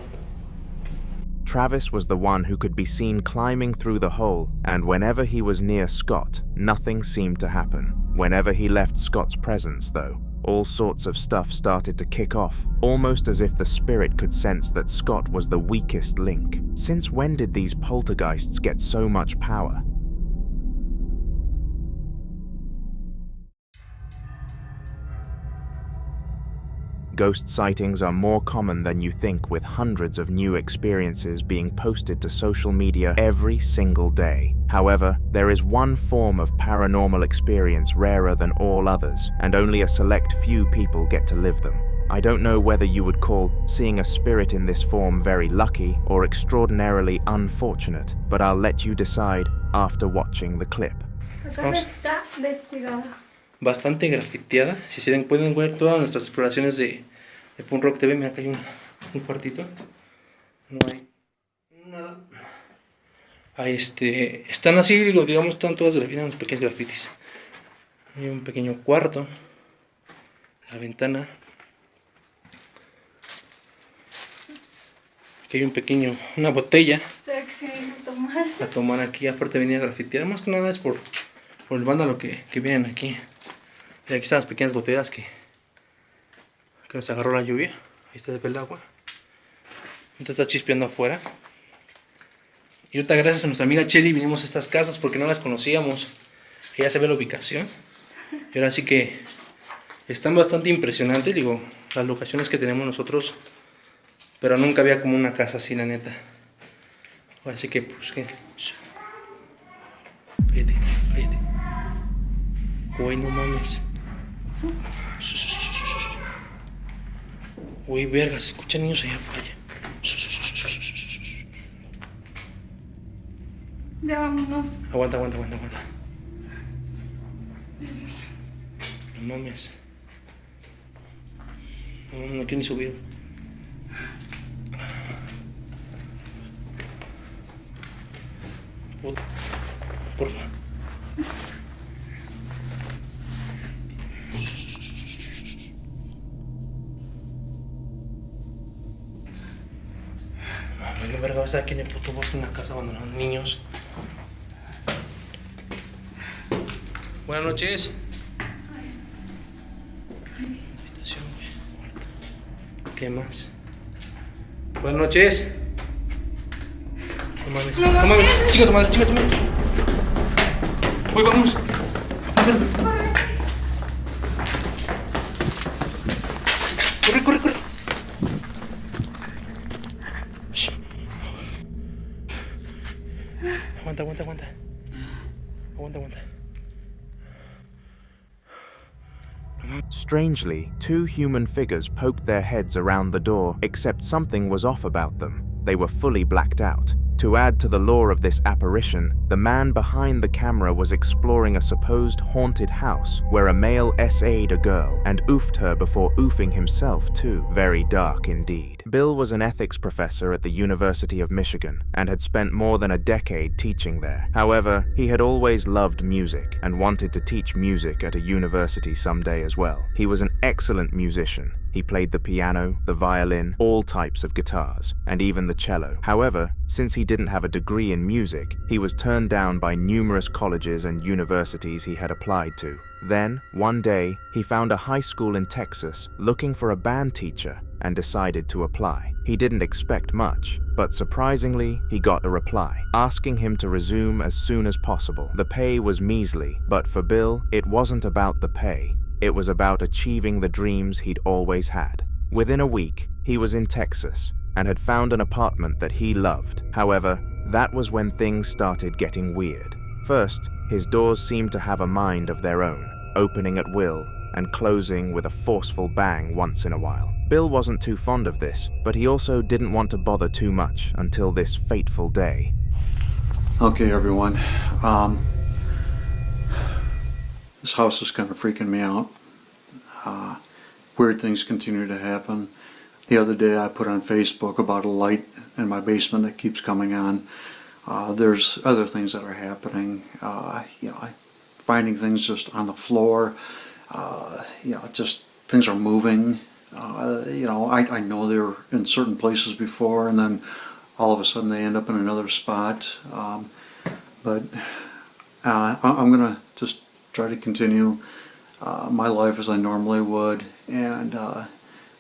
Travis was the one who could be seen climbing through the hole, and whenever he was near Scott, nothing seemed to happen. Whenever he left Scott's presence, though, all sorts of stuff started to kick off, almost as if the spirit could sense that Scott was the weakest link. Since when did these poltergeists get so much power? Ghost sightings are more common than you think, with hundreds of new experiences being posted to social media every single day. However, there is one form of paranormal experience rarer than all others, and only a select few people get to live them. I don't know whether you would call seeing a spirit in this form very lucky or extraordinarily unfortunate, but I'll let you decide after watching the clip. Bastante grafiteada. Si se pueden ver todas nuestras exploraciones de Punk Rock TV. Mira, acá hay un cuartito. No hay nada. Hay están así, digamos, están todas grafitis, pequeños grafitis. Hay un pequeño cuarto, la ventana. Aquí hay una botella. A tomar aquí, aparte venía a grafitear, más que nada es por el vándalo que vienen aquí. Y aquí están las pequeñas botellas que nos agarró la lluvia. Ahí está el agua. Entonces está chispeando afuera. Y ahorita gracias a nuestra amiga Chelly vinimos a estas casas porque no las conocíamos. Ella sabe la ubicación. Y ahora sí que están bastante impresionantes, digo, las locaciones que tenemos nosotros. Pero nunca había como una casa así, la neta. Así que, pues, que... Cállate. Güey, no mames. Güey, verga, se escuchan niños allá afuera. Ya vámonos. Aguanta. No mames. No quiero ni subir. Porfa. Mami, verga, vas a aquí en el puto bosque en una casa abandonada, niños. Buenas noches. Habitación, güey. ¿Qué más? Buenas noches. No mames. Chica tu madre. Uy, vamos. Corre. Aguanta. Strangely, 2 human figures poked their heads around the door, except something was off about them. They were fully blacked out. To add to the lore of this apparition, the man behind the camera was exploring a supposed haunted house where a male SA'd a girl and oofed her before oofing himself too. Very dark indeed. Bill was an ethics professor at the University of Michigan and had spent more than a decade teaching there. However, he had always loved music and wanted to teach music at a university someday as well. He was an excellent musician. He played the piano, the violin, all types of guitars, and even the cello. However, since he didn't have a degree in music, he was turned down by numerous colleges and universities he had applied to. Then, one day, he found a high school in Texas looking for a band teacher and decided to apply. He didn't expect much, but surprisingly, he got a reply, asking him to resume as soon as possible. The pay was measly, but for Bill, it wasn't about the pay. It was about achieving the dreams he'd always had. Within a week, he was in Texas and had found an apartment that he loved. However, that was when things started getting weird. First, his doors seemed to have a mind of their own, opening at will and closing with a forceful bang once in a while. Bill wasn't too fond of this, but he also didn't want to bother too much until this fateful day. Okay, everyone. This house is kind of freaking me out. Weird things continue to happen. The other day I put on Facebook about a light in my basement that keeps coming on. There's other things that are happening. Finding things just on the floor. Just things are moving. I know they were in certain places before, and then all of a sudden they end up in another spot. But I'm gonna just try to continue my life as I normally would, and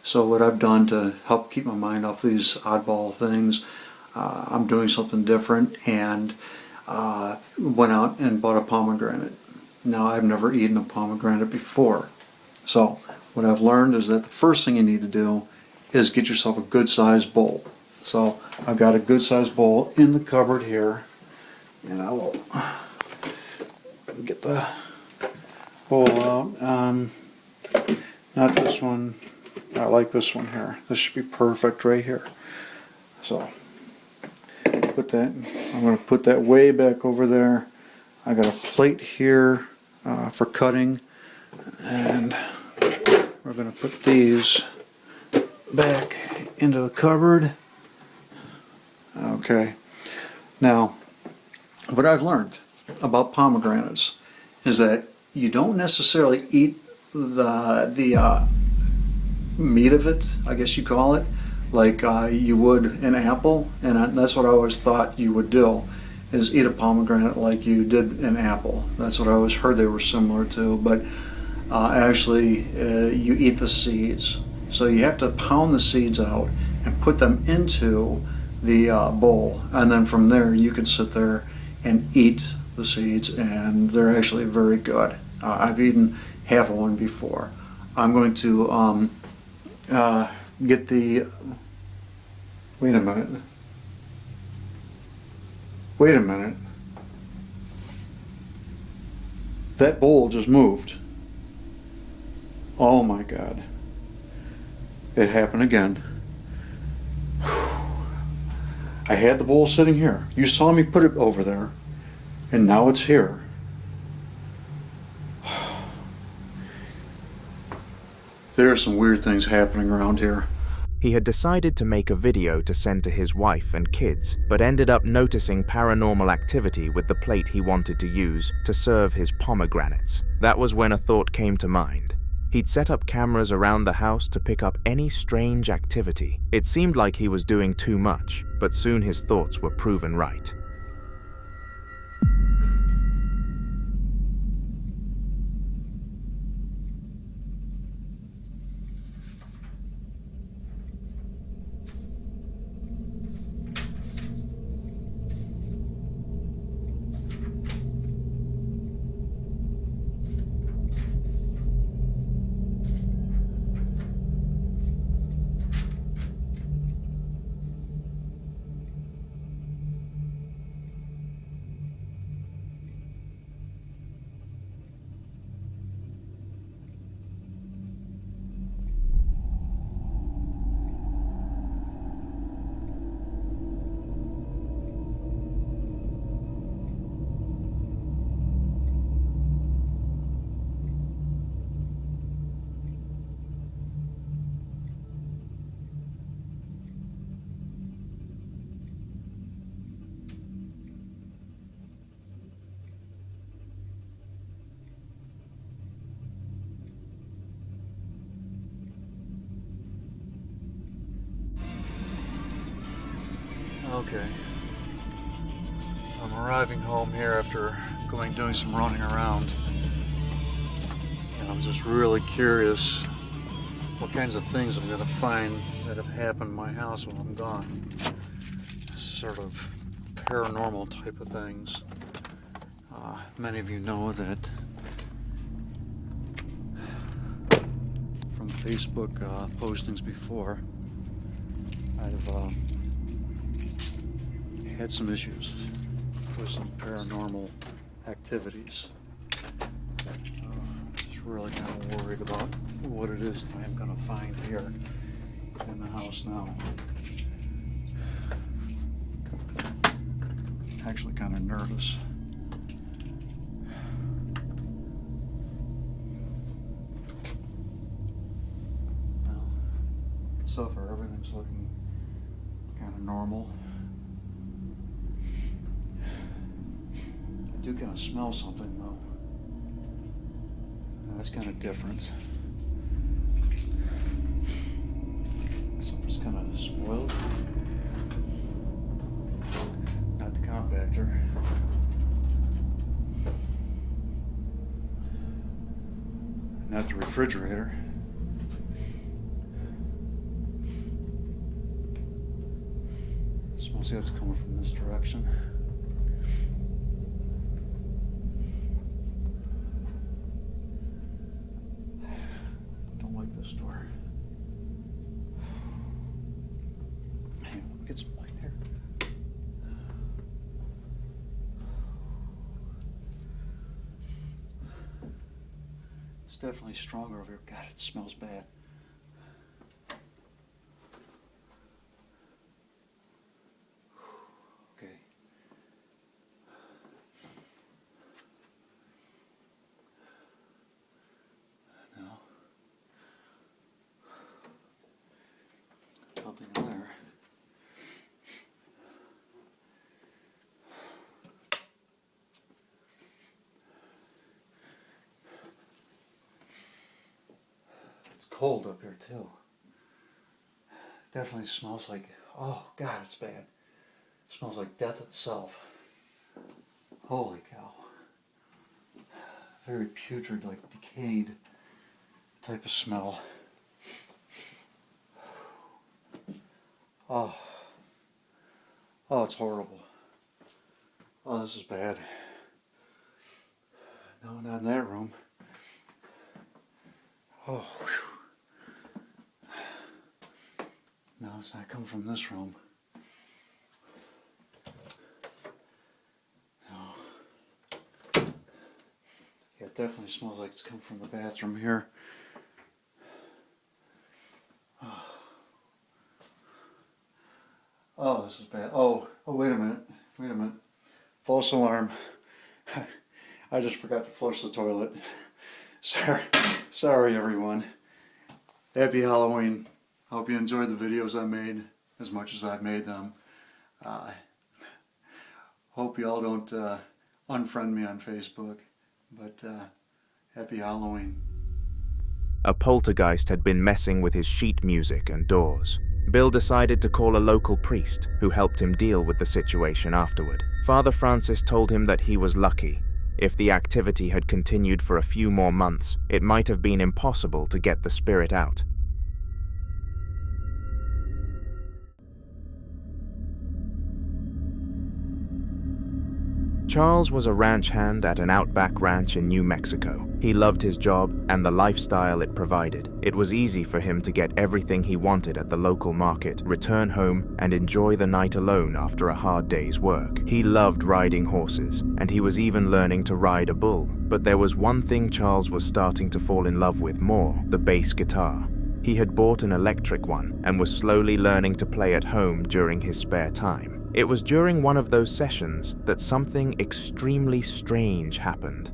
so what I've done to help keep my mind off these oddball things, I'm doing something different, and went out and bought a pomegranate. Now, I've never eaten a pomegranate before, so what I've learned is that the first thing you need to do is get yourself a good sized bowl. So I've got a good sized bowl in the cupboard here, and I will get the bowl out. Not this one. I like this one here. This should be perfect right here. So put that. I'm going to put that way back over there. I got a plate here for cutting, and we're going to put these back into the cupboard. Okay. Now, what I've learned about pomegranates is that you don't necessarily eat the meat of it, I guess you call it, like you would an apple, and that's what I always thought you would do, is eat a pomegranate like you did an apple. That's what I always heard they were similar to, but actually you eat the seeds. So you have to pound the seeds out and put them into the bowl, and then from there you can sit there and eat the seeds, and they're actually very good. I've eaten half of one before. I'm going to get the... Wait a minute. That bowl just moved. Oh my God. It happened again. I had the bowl sitting here. You saw me put it over there, and now it's here. There are some weird things happening around here. He had decided to make a video to send to his wife and kids, but ended up noticing paranormal activity with the plate he wanted to use to serve his pomegranates. That was when a thought came to mind. He'd set up cameras around the house to pick up any strange activity. It seemed like he was doing too much, but soon his thoughts were proven right. Okay. I'm arriving home here after doing some running around. And I'm just really curious what kinds of things I'm going to find that have happened in my house when I'm gone. Sort of paranormal type of things. Many of you know that from Facebook postings before, I've had some issues with some paranormal activities. Just really kind of worried about what it is I'm going to find here in the house now. Actually kind of nervous. Well, so far everything's looking kind of normal. I do kind of smell something though. That's kind of different. Something's kind of spoiled. Not the compactor. Not the refrigerator. It smells like it's coming from this direction. Don't like this door. Hang on, get some light here. It's definitely stronger over here. God, it smells bad. Okay. Now, nothing in there. It's cold up here too. Definitely smells like, oh God, it's bad. It smells like death itself. Holy cow. Very putrid, like decayed type of smell. Oh, it's horrible. Oh, this is bad. No, not in that room. Oh, whew. No, it's not coming from this room. No. Yeah, it definitely smells like it's coming from the bathroom here. Oh, this is bad. Oh, wait a minute. False alarm. I just forgot to flush the toilet. Sorry everyone. Happy Halloween. Hope you enjoyed the videos I made as much as I've made them. Hope you all don't unfriend me on Facebook, but happy Halloween. A poltergeist had been messing with his sheet music and doors. Bill decided to call a local priest, who helped him deal with the situation afterward. Father Francis told him that he was lucky. If the activity had continued for a few more months, it might have been impossible to get the spirit out. Charles was a ranch hand at an outback ranch in New Mexico. He loved his job and the lifestyle it provided. It was easy for him to get everything he wanted at the local market, return home, and enjoy the night alone after a hard day's work. He loved riding horses, and he was even learning to ride a bull. But there was one thing Charles was starting to fall in love with more: the bass guitar. He had bought an electric one and was slowly learning to play at home during his spare time. It was during one of those sessions that something extremely strange happened.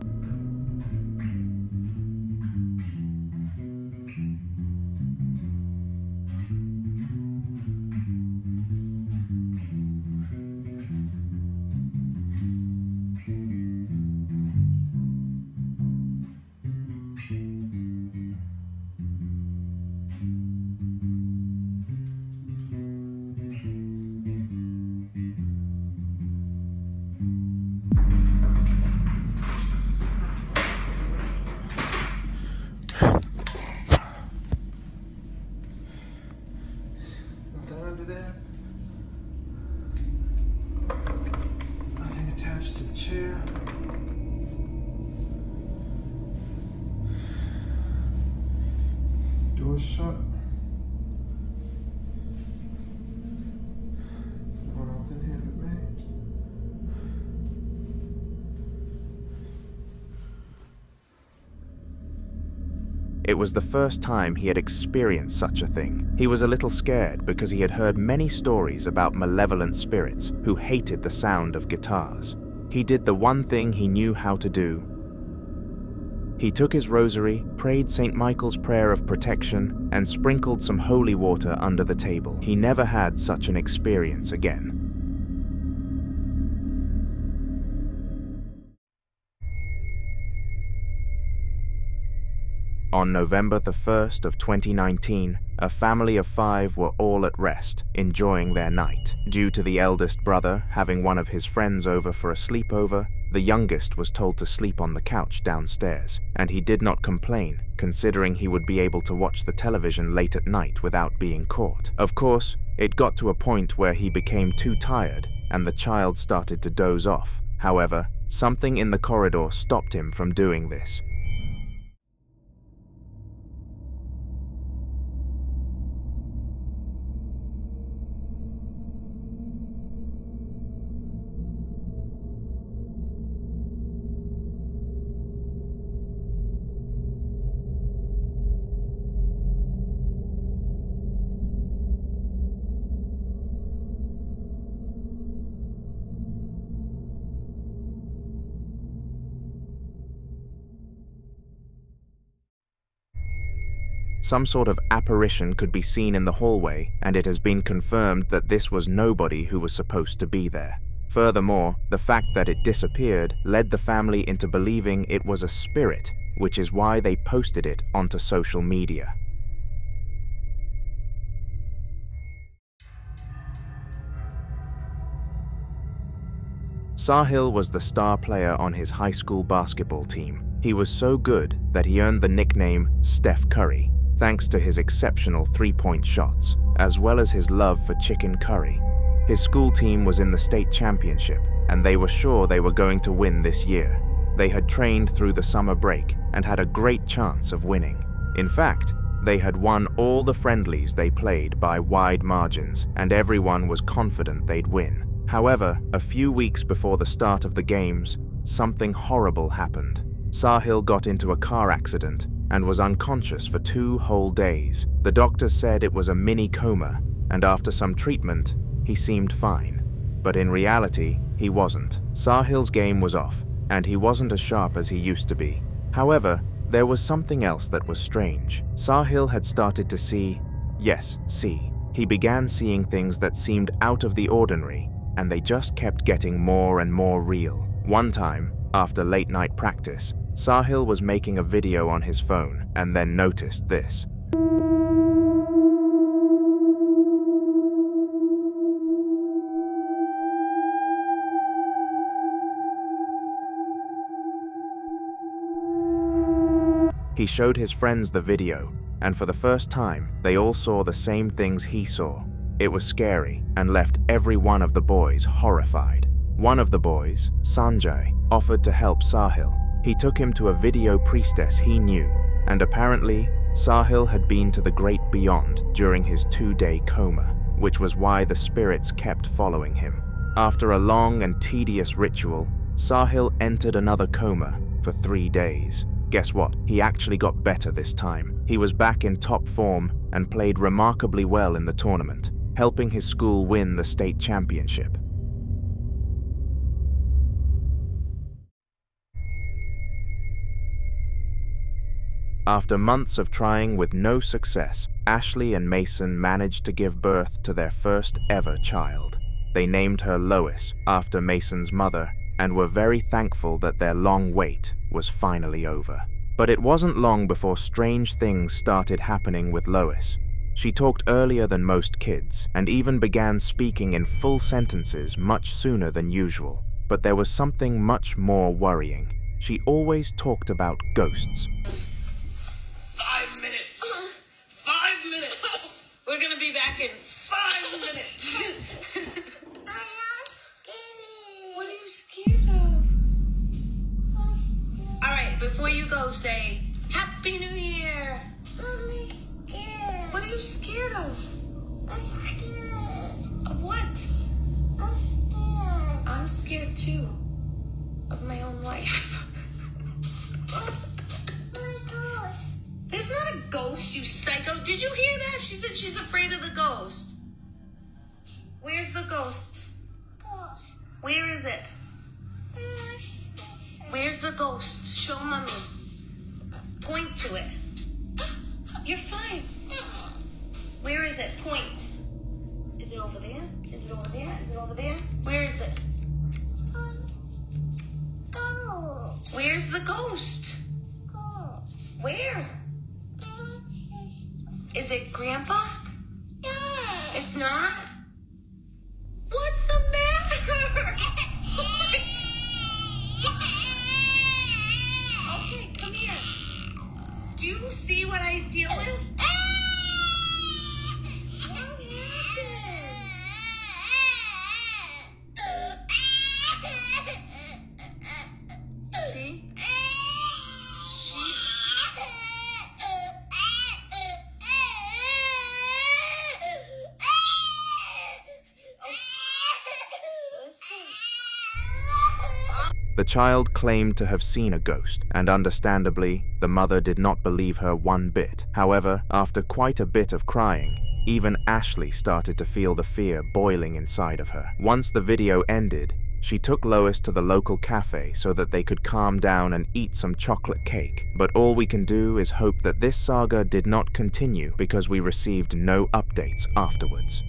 Nothing attached to the chair. Door shut. No one else in here but me. It was the first time he had experienced such a thing. He was a little scared because he had heard many stories about malevolent spirits who hated the sound of guitars. He did the one thing he knew how to do. He took his rosary, prayed St. Michael's prayer of protection, and sprinkled some holy water under the table. He never had such an experience again. On November the 1st of 2019, a family of 5 were all at rest, enjoying their night. Due to the eldest brother having one of his friends over for a sleepover, the youngest was told to sleep on the couch downstairs, and he did not complain, considering he would be able to watch the television late at night without being caught. Of course, it got to a point where he became too tired, and the child started to doze off. However, something in the corridor stopped him from doing this. Some sort of apparition could be seen in the hallway, and it has been confirmed that this was nobody who was supposed to be there. Furthermore, the fact that it disappeared led the family into believing it was a spirit, which is why they posted it onto social media. Sahill was the star player on his high school basketball team. He was so good that he earned the nickname Steph Curry, thanks to his exceptional three-point shots, as well as his love for chicken curry. His school team was in the state championship, and they were sure they were going to win this year. They had trained through the summer break and had a great chance of winning. In fact, they had won all the friendlies they played by wide margins, and everyone was confident they'd win. However, a few weeks before the start of the games, something horrible happened. Sahill got into a car accident and was unconscious for 2 whole days. The doctor said it was a mini coma, and after some treatment, he seemed fine. But in reality, he wasn't. Sahill's game was off, and he wasn't as sharp as he used to be. However, there was something else that was strange. Sahill had started to see. He began seeing things that seemed out of the ordinary, and they just kept getting more and more real. One time, after late-night practice, Sahill was making a video on his phone and then noticed this. He showed his friends the video, and for the first time, they all saw the same things he saw. It was scary and left every one of the boys horrified. One of the boys, Sanjay, offered to help Sahill. He took him to a video priestess he knew, and apparently, Sahill had been to the great beyond during his 2-day coma, which was why the spirits kept following him. After a long and tedious ritual, Sahill entered another coma for 3 days. Guess what? He actually got better this time. He was back in top form and played remarkably well in the tournament, helping his school win the state championship. After months of trying with no success, Ashley and Mason managed to give birth to their first ever child. They named her Lois after Mason's mother and were very thankful that their long wait was finally over. But it wasn't long before strange things started happening with Lois. She talked earlier than most kids and even began speaking in full sentences much sooner than usual. But there was something much more worrying. She always talked about ghosts. 5 minutes! 5 minutes! We're gonna be back in 5 minutes! What are you scared of? Alright, before you go, say, Happy New Year! I'm scared. What are you scared of? I'm scared. Of what? I'm scared. I'm scared too. Of my own life. My ghost. There's not a ghost, you psycho. Did you hear that? She said she's afraid of the ghost. Where's the ghost? Ghost. Where is it? Where's the ghost? Show mommy. Point to it. You're fine. Where is it? Point. Is it over there? Is it over there? Is it over there? Where is it? Ghost. Where's the ghost? Ghost. Where? Is it Grandpa? No. It's not? What's the matter? Okay, come here. Do you see what I deal with? What happened? See? The child claimed to have seen a ghost, and understandably, the mother did not believe her one bit. However, after quite a bit of crying, even Ashley started to feel the fear boiling inside of her. Once the video ended, she took Lois to the local cafe so that they could calm down and eat some chocolate cake. But all we can do is hope that this saga did not continue because we received no updates afterwards.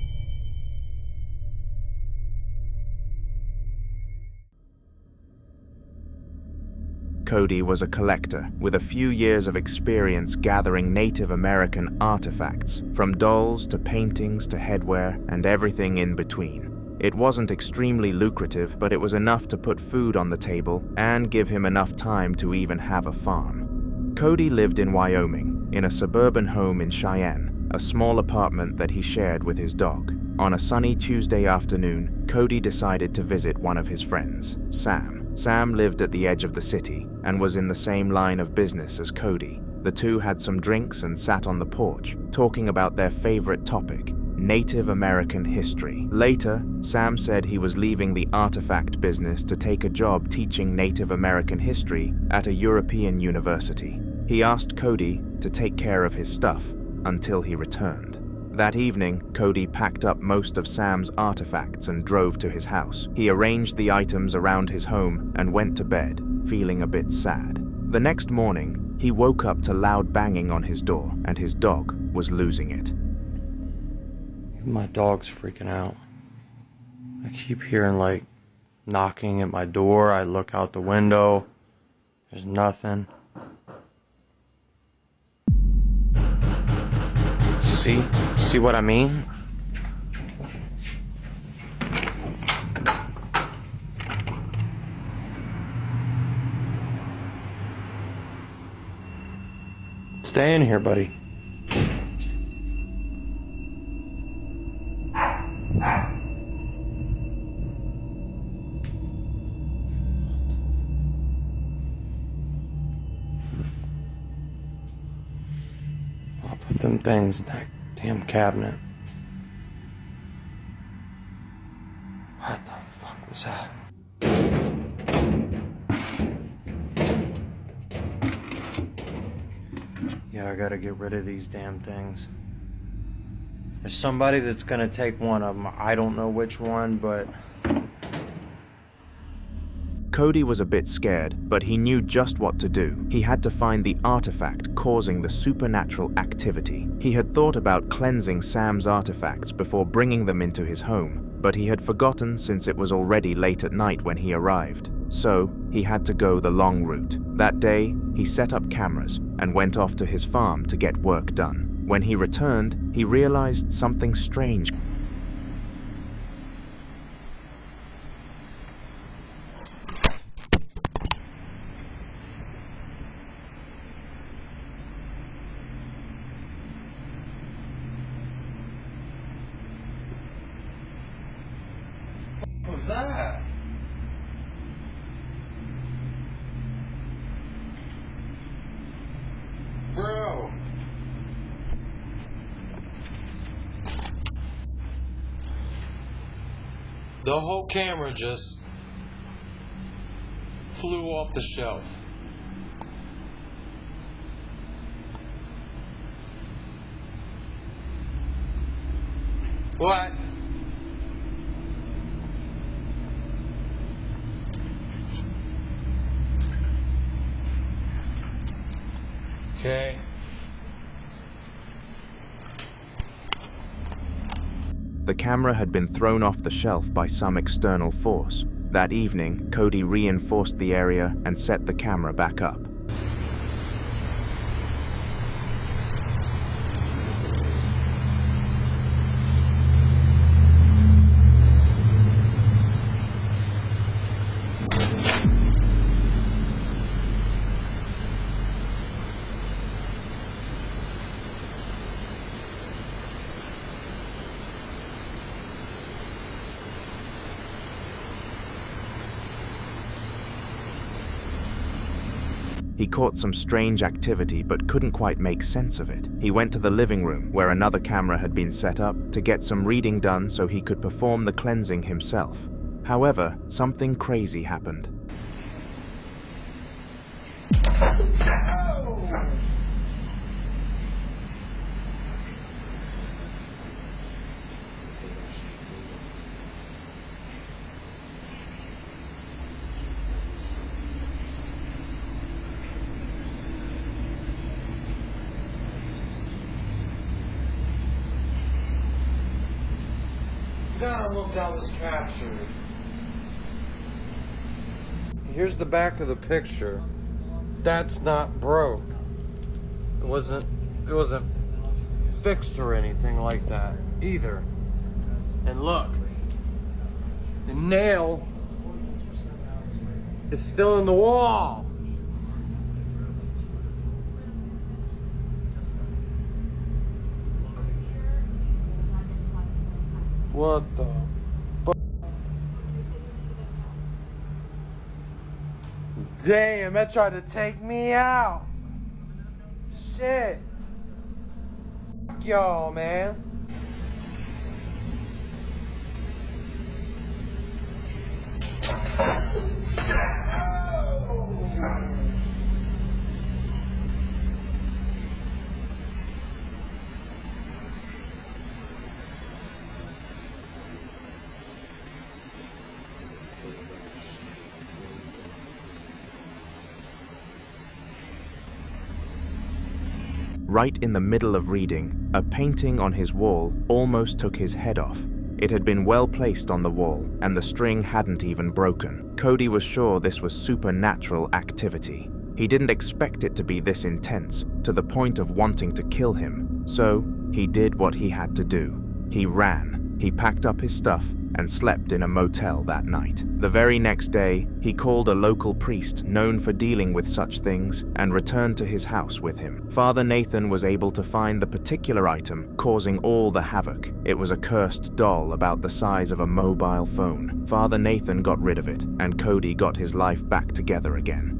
Cody was a collector with a few years of experience gathering Native American artifacts, from dolls to paintings to headwear and everything in between. It wasn't extremely lucrative, but it was enough to put food on the table and give him enough time to even have a farm. Cody lived in Wyoming, in a suburban home in Cheyenne, a small apartment that he shared with his dog. On a sunny Tuesday afternoon, Cody decided to visit one of his friends, Sam. Sam lived at the edge of the city and was in the same line of business as Cody. The two had some drinks and sat on the porch, talking about their favorite topic, Native American history. Later, Sam said he was leaving the artifact business to take a job teaching Native American history at a European university. He asked Cody to take care of his stuff until he returned. That evening, Cody packed up most of Sam's artifacts and drove to his house. He arranged the items around his home and went to bed, feeling a bit sad. The next morning, he woke up to loud banging on his door, and his dog was losing it. My dog's freaking out. I keep hearing, like, knocking at my door. I look out the window. There's nothing. See what I mean? Stay in here, buddy. I'll put them things in that damn cabinet. What the fuck was that? Yeah, I gotta get rid of these damn things. There's somebody that's gonna take one of them. I don't know which one, but... Cody was a bit scared, but he knew just what to do. He had to find the artifact causing the supernatural activity. He had thought about cleansing Sam's artifacts before bringing them into his home, but he had forgotten since it was already late at night when he arrived. So, he had to go the long route. That day, he set up cameras and went off to his farm to get work done. When he returned, he realized something strange. What was that? Bro. The whole camera just flew off the shelf. What? Okay. The camera had been thrown off the shelf by some external force. That evening, Cody reinforced the area and set the camera back up. He caught some strange activity but couldn't quite make sense of it. He went to the living room, where another camera had been set up, to get some reading done so he could perform the cleansing himself. However, something crazy happened. Gotta look how this captured. Here's the back of the picture. That's not broke. It wasn't fixed or anything like that either. And look, The nail is still in the wall. What the fuck? Damn, that tried to take me out. Shit. Fuck y'all, man. Right in the middle of reading, a painting on his wall almost took his head off. It had been well placed on the wall, and the string hadn't even broken. Cody was sure this was supernatural activity. He didn't expect it to be this intense, to the point of wanting to kill him. So, he did what he had to do. He ran. He packed up his stuff and slept in a motel that night. The very next day, he called a local priest known for dealing with such things and returned to his house with him. Father Nathan was able to find the particular item causing all the havoc. It was a cursed doll about the size of a mobile phone. Father Nathan got rid of it, and Cody got his life back together again.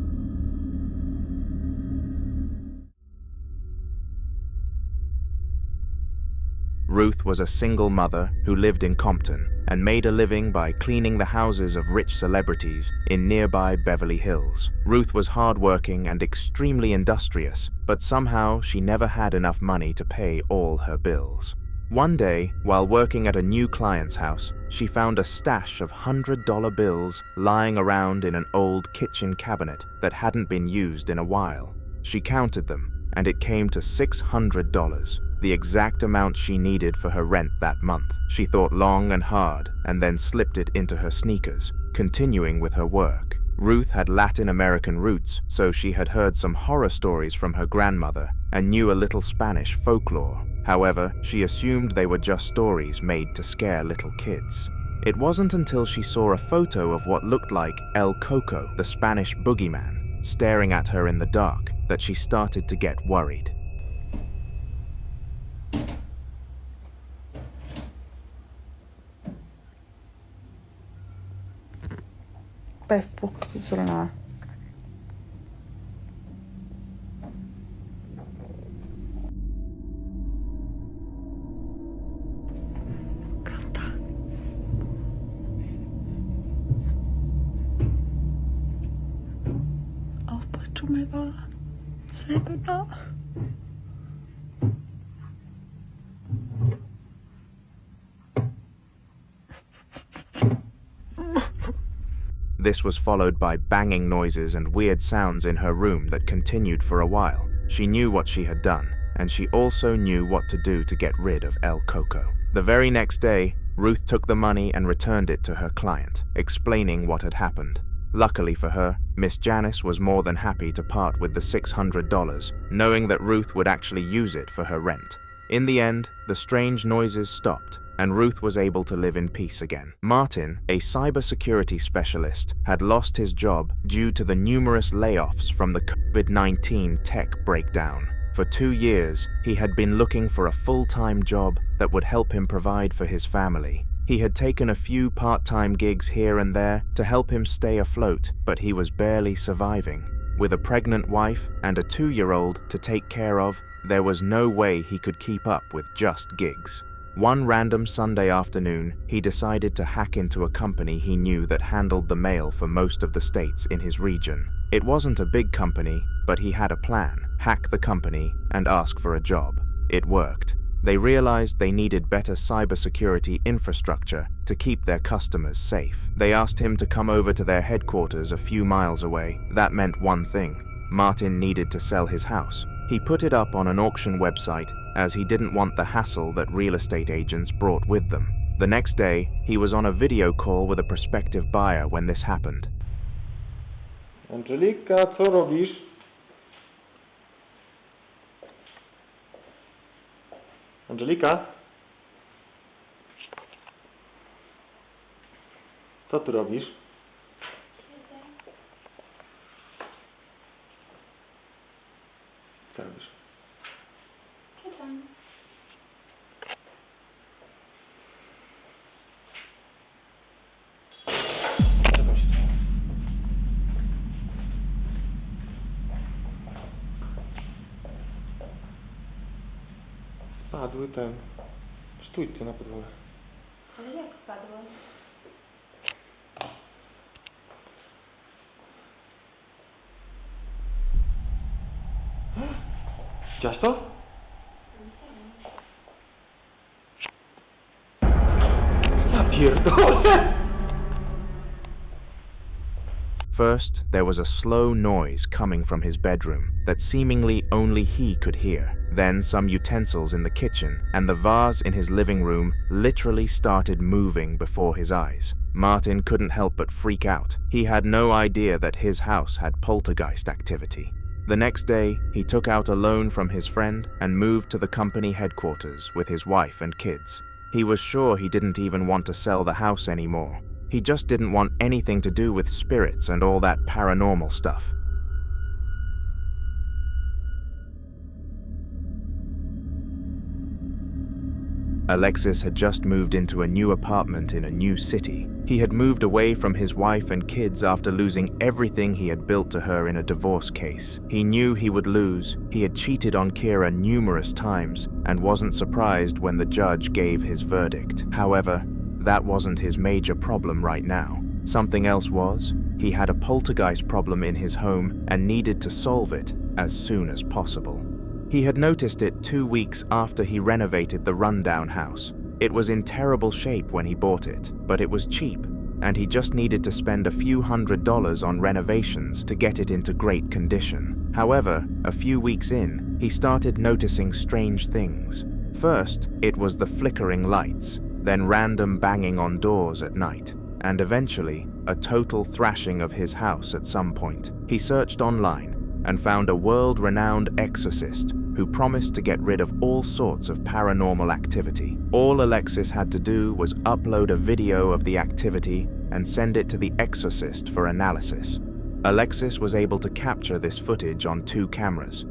Ruth was a single mother who lived in Compton and made a living by cleaning the houses of rich celebrities in nearby Beverly Hills. Ruth was hardworking and extremely industrious, but somehow she never had enough money to pay all her bills. One day, while working at a new client's house, she found a stash of $100 bills lying around in an old kitchen cabinet that hadn't been used in a while. She counted them, and it came to $600. The exact amount she needed for her rent that month. She thought long and hard and then slipped it into her sneakers, continuing with her work. Ruth had Latin American roots, so she had heard some horror stories from her grandmother and knew a little Spanish folklore. However, she assumed they were just stories made to scare little kids. It wasn't until she saw a photo of what looked like El Coco, the Spanish boogeyman, staring at her in the dark that she started to get worried. Fuck, det sådan her. Tro mig bara. Säg bara. This was followed by banging noises and weird sounds in her room that continued for a while. She knew what she had done, and she also knew what to do to get rid of El Coco. The very next day, Ruth took the money and returned it to her client, explaining what had happened. Luckily for her, Miss Janice was more than happy to part with the $600, knowing that Ruth would actually use it for her rent. In the end, the strange noises stopped, and Ruth was able to live in peace again. Martin, a cybersecurity specialist, had lost his job due to the numerous layoffs from the COVID-19 tech breakdown. For 2 years, he had been looking for a full-time job that would help him provide for his family. He had taken a few part-time gigs here and there to help him stay afloat, but he was barely surviving. With a pregnant wife and a 2-year-old to take care of, there was no way he could keep up with just gigs. One random Sunday afternoon, he decided to hack into a company he knew that handled the mail for most of the states in his region. It wasn't a big company, but he had a plan: hack the company and ask for a job. It worked. They realized they needed better cybersecurity infrastructure to keep their customers safe. They asked him to come over to their headquarters a few miles away. That meant one thing: Martin needed to sell his house. He put it up on an auction website, as he didn't want the hassle that real estate agents brought with them. The next day, he was on a video call with a prospective buyer when this happened. Angelika, co robisz? Angelika? Co ty robisz? Co robisz? Spadły ten... Stój ty na podłogę. Ale jak spadło? Widziałaś to? Ja pierdolę! First, there was a slow noise coming from his bedroom that seemingly only he could hear. Then some utensils in the kitchen and the vase in his living room literally started moving before his eyes. Martin couldn't help but freak out. He had no idea that his house had poltergeist activity. The next day, he took out a loan from his friend and moved to the company headquarters with his wife and kids. He was sure he didn't even want to sell the house anymore. He just didn't want anything to do with spirits and all that paranormal stuff. Alexis had just moved into a new apartment in a new city. He had moved away from his wife and kids after losing everything he had built to her in a divorce case. He knew he would lose. He had cheated on Kira numerous times and wasn't surprised when the judge gave his verdict. However, that wasn't his major problem right now. Something else was, he had a poltergeist problem in his home and needed to solve it as soon as possible. He had noticed it 2 weeks after he renovated the rundown house. It was in terrible shape when he bought it, but it was cheap, and he just needed to spend a few $100s on renovations to get it into great condition. However, a few weeks in, he started noticing strange things. First, it was the flickering lights, then random banging on doors at night, and eventually, a total thrashing of his house at some point. He searched online and found a world-renowned exorcist who promised to get rid of all sorts of paranormal activity. All Alexis had to do was upload a video of the activity and send it to the exorcist for analysis. Alexis was able to capture this footage on 2 cameras.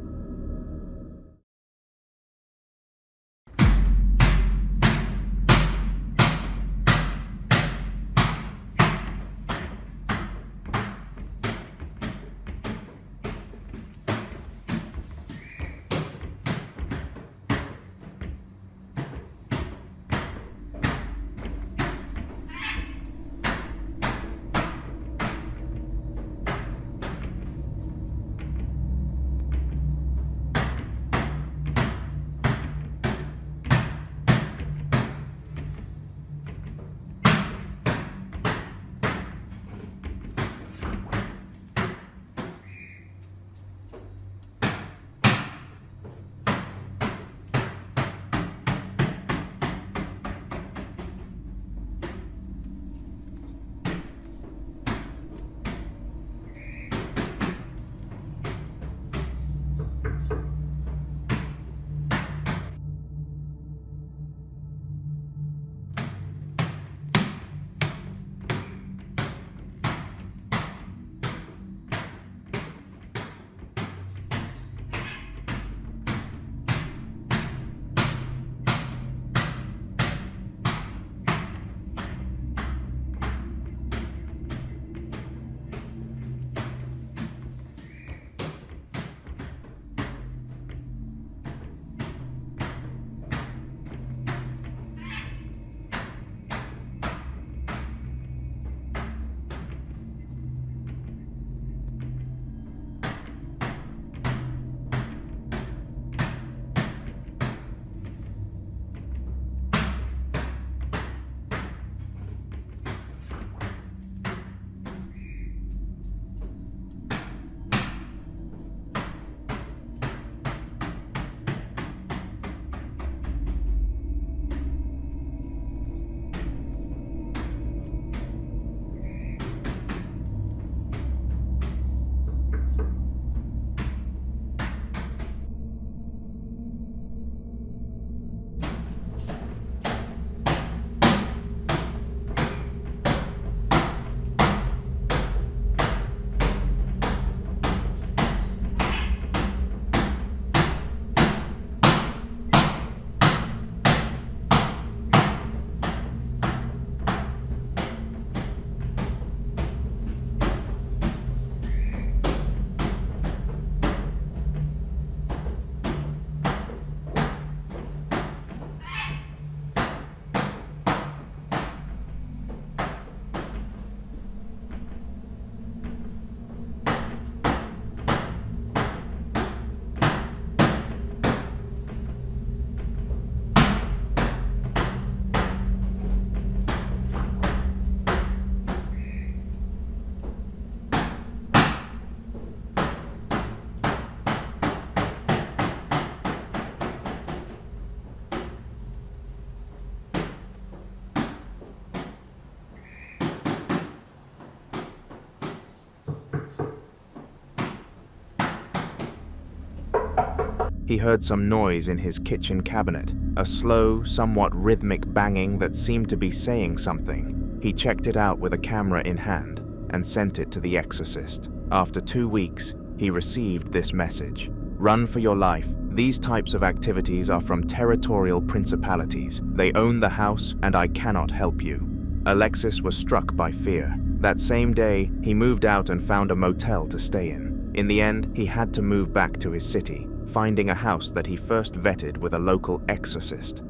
he heard some noise in his kitchen cabinet, a slow, somewhat rhythmic banging that seemed to be saying something. He checked it out with a camera in hand and sent it to the exorcist. After 2 weeks, he received this message. Run for your life. These types of activities are from territorial principalities. They own the house and I cannot help you. Alexis was struck by fear. That same day, he moved out and found a motel to stay in. In the end, he had to move back to his city, finding a house that he first vetted with a local exorcist.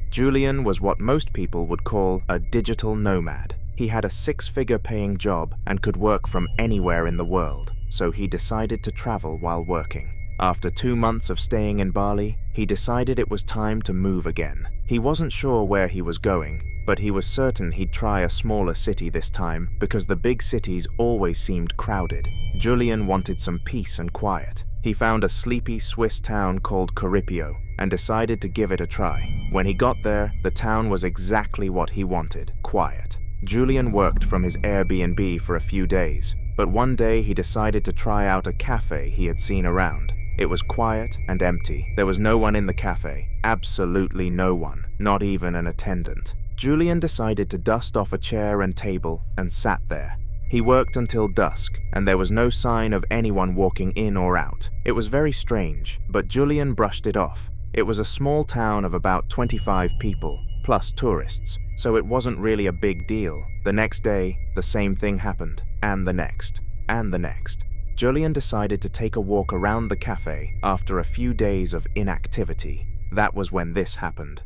Julian was what most people would call a digital nomad. He had a 6-figure paying job and could work from anywhere in the world, so he decided to travel while working. After 2 months of staying in Bali, he decided it was time to move again. He wasn't sure where he was going, but he was certain he'd try a smaller city this time because the big cities always seemed crowded. Julian wanted some peace and quiet. He found a sleepy Swiss town called Corripio and decided to give it a try. When he got there, the town was exactly what he wanted, quiet. Julian worked from his Airbnb for a few days, but one day he decided to try out a cafe he had seen around. It was quiet and empty. There was no one in the cafe, absolutely no one, not even an attendant. Julian decided to dust off a chair and table and sat there. He worked until dusk, and there was no sign of anyone walking in or out. It was very strange, but Julian brushed it off. It was a small town of about 25 people, plus tourists, so it wasn't really a big deal. The next day, the same thing happened, and the next, and the next. Julian decided to take a walk around the cafe after a few days of inactivity. That was when this happened.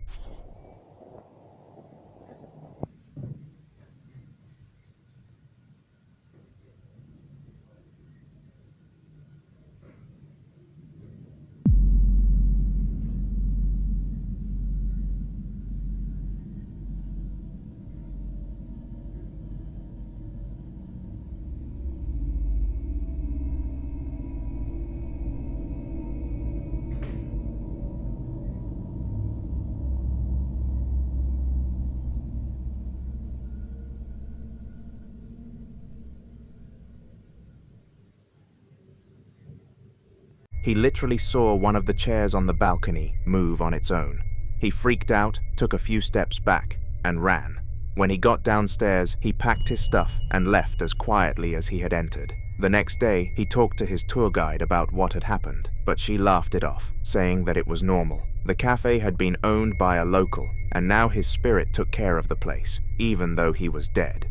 He literally saw one of the chairs on the balcony move on its own. He freaked out, took a few steps back, and ran. When he got downstairs, he packed his stuff and left as quietly as he had entered. The next day, he talked to his tour guide about what had happened, but she laughed it off, saying that it was normal. The cafe had been owned by a local, and now his spirit took care of the place, even though he was dead.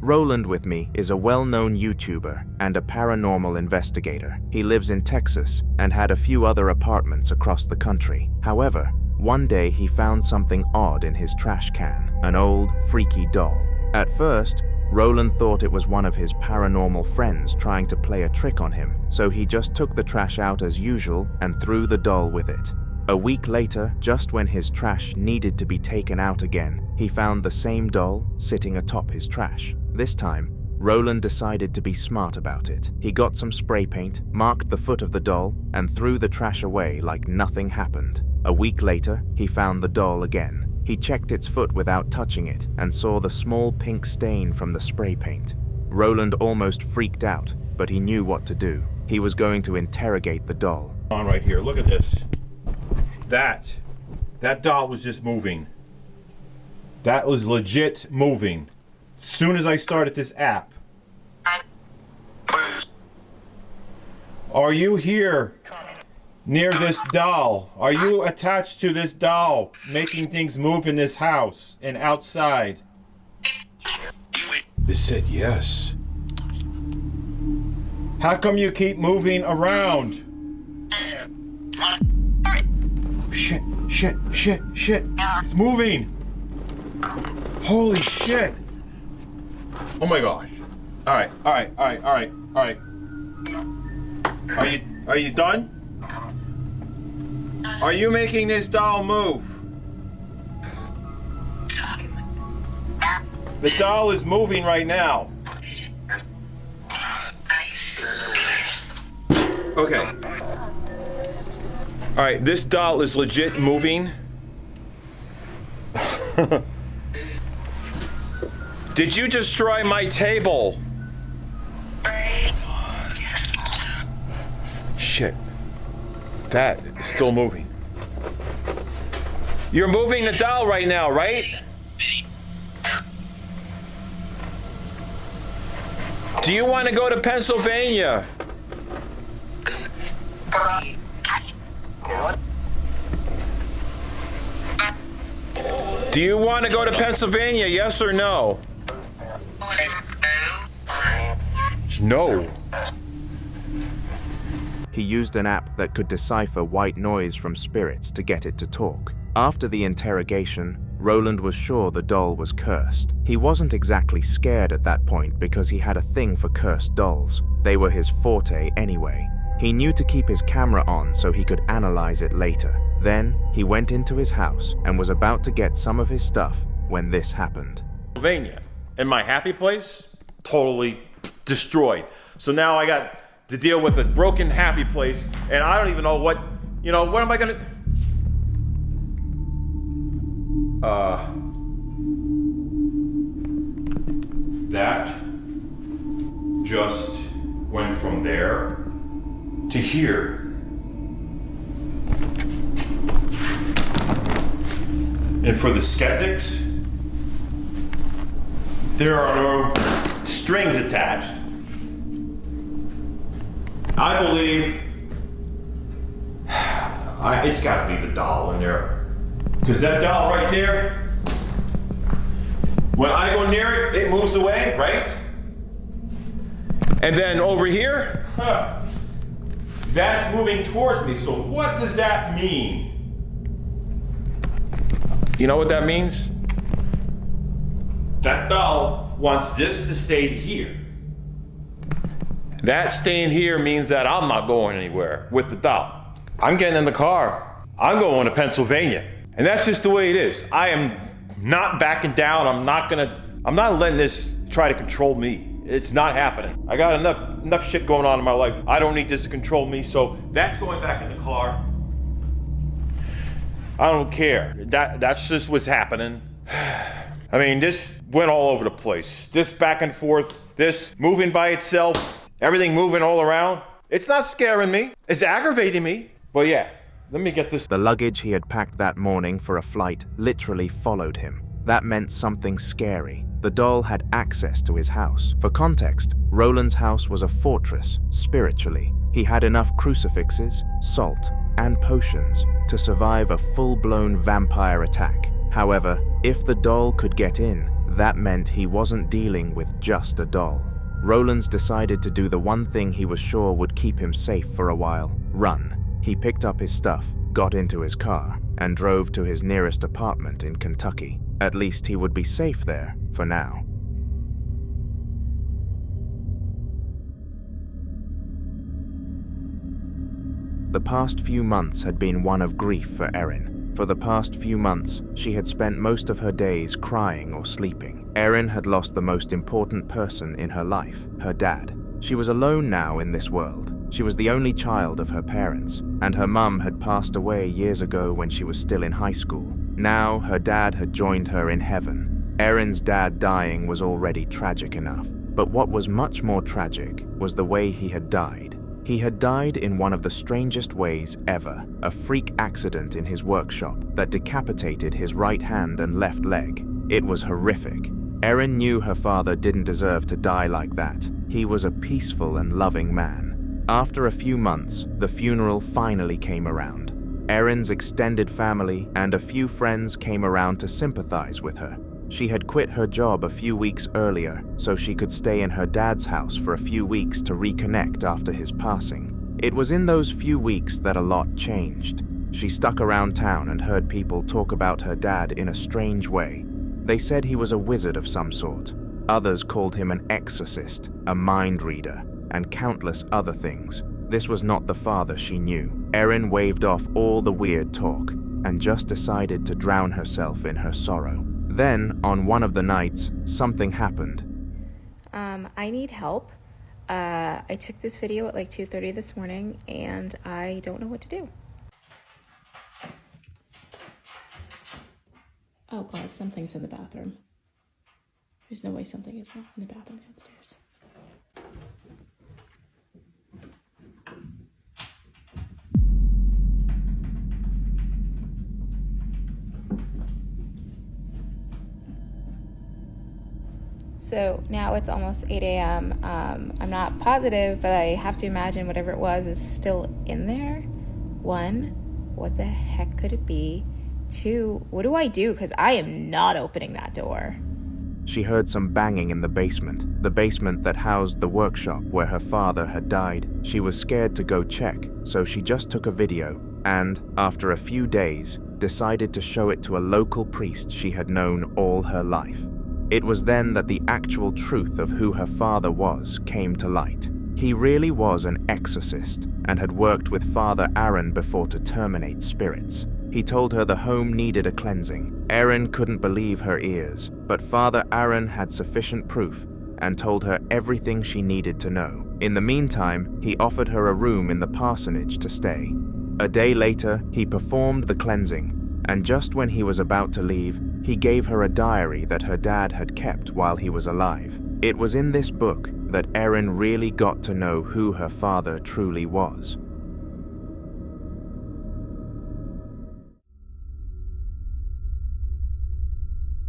Roland with me is a well-known YouTuber and a paranormal investigator. He lives in Texas and had a few other apartments across the country. However, one day he found something odd in his trash can, an old, freaky doll. At first, Roland thought it was one of his paranormal friends trying to play a trick on him, so he just took the trash out as usual and threw the doll with it. A week later, just when his trash needed to be taken out again, he found the same doll sitting atop his trash. This time, Roland decided to be smart about it. He got some spray paint, marked the foot of the doll, and threw the trash away like nothing happened. A week later, he found the doll again. He checked its foot without touching it and saw the small pink stain from the spray paint. Roland almost freaked out, but he knew what to do. He was going to interrogate the doll. On right here, look at this. That doll was just moving. That was legit moving. As soon as I started this app. Are you here near this doll? Are you attached to this doll, making things move in this house and outside? It said yes. How come you keep moving around? Shit. It's moving. Holy shit. Oh my gosh. All right. Are you done? Are you making this doll move? The doll is moving right now. Okay. All right, this doll is legit moving. Did you destroy my table? Shit. That is still moving. You're moving the doll right now, right? Do you want to go to Pennsylvania? Do you want to go to Pennsylvania, yes or no? No. He used an app that could decipher white noise from spirits to get it to talk. After the interrogation, Roland was sure the doll was cursed. He wasn't exactly scared at that point because he had a thing for cursed dolls. They were his forte anyway. He knew to keep his camera on so he could analyze it later. Then, he went into his house and was about to get some of his stuff when this happened. Pennsylvania. And my happy place? Totally destroyed. So now I got to deal with a broken happy place, and I don't even know what, what am I gonna... That just went from there to here. And for the skeptics, there are no strings attached. I believe it's got to be the doll in there. Because that doll right there, when I go near it, it moves away, right? And then over here, that's moving towards me. So what does that mean? You know what that means? That doll wants this to stay here. That staying here means that I'm not going anywhere with the doll. I'm getting in the car. I'm going to Pennsylvania. And that's just the way it is. I am not backing down. I'm not letting this try to control me. It's not happening. I got enough shit going on in my life. I don't need this to control me, so that's going back in the car. I don't care. That's just what's happening. I mean, this went all over the place. This back and forth, this moving by itself, everything moving all around. It's not scaring me. It's aggravating me. But yeah, let me get this. The luggage he had packed that morning for a flight literally followed him. That meant something scary. The doll had access to his house. For context, Roland's house was a fortress, spiritually. He had enough crucifixes, salt, and potions to survive a full-blown vampire attack. However, if the doll could get in, that meant he wasn't dealing with just a doll. Roland's decided to do the one thing he was sure would keep him safe for a while: run. He picked up his stuff, got into his car, and drove to his nearest apartment in Kentucky. At least he would be safe there for now. The past few months had been one of grief for Erin. For the past few months, she had spent most of her days crying or sleeping. Erin had lost the most important person in her life, her dad. She was alone now in this world. She was the only child of her parents, and her mum had passed away years ago when she was still in high school. Now, her dad had joined her in heaven. Erin's dad dying was already tragic enough, but what was much more tragic was the way he had died. He had died in one of the strangest ways ever, a freak accident in his workshop that decapitated his right hand and left leg. It was horrific. Erin knew her father didn't deserve to die like that. He was a peaceful and loving man. After a few months, the funeral finally came around. Erin's extended family and a few friends came around to sympathize with her. She had quit her job a few weeks earlier so she could stay in her dad's house for a few weeks to reconnect after his passing. It was in those few weeks that a lot changed. She stuck around town and heard people talk about her dad in a strange way. They said he was a wizard of some sort. Others called him an exorcist, a mind reader, and countless other things. This was not the father she knew. Erin waved off all the weird talk and just decided to drown herself in her sorrow. Then, on one of the nights, something happened. I need help. I took this video at like 2:30 this morning and I don't know what to do. Oh god, something's in the bathroom. There's no way something is not in the bathroom downstairs. So now it's almost 8 a.m. I'm not positive, but I have to imagine whatever it was is still in there. 1, what the heck could it be? 2, what do I do? Because I am not opening that door. She heard some banging in the basement that housed the workshop where her father had died. She was scared to go check, so she just took a video and, after a few days, decided to show it to a local priest she had known all her life. It was then that the actual truth of who her father was came to light. He really was an exorcist and had worked with Father Aaron before to terminate spirits. He told her the home needed a cleansing. Erin couldn't believe her ears, but Father Aaron had sufficient proof and told her everything she needed to know. In the meantime, he offered her a room in the parsonage to stay. A day later, he performed the cleansing, and just when he was about to leave, he gave her a diary that her dad had kept while he was alive. It was in this book that Erin really got to know who her father truly was.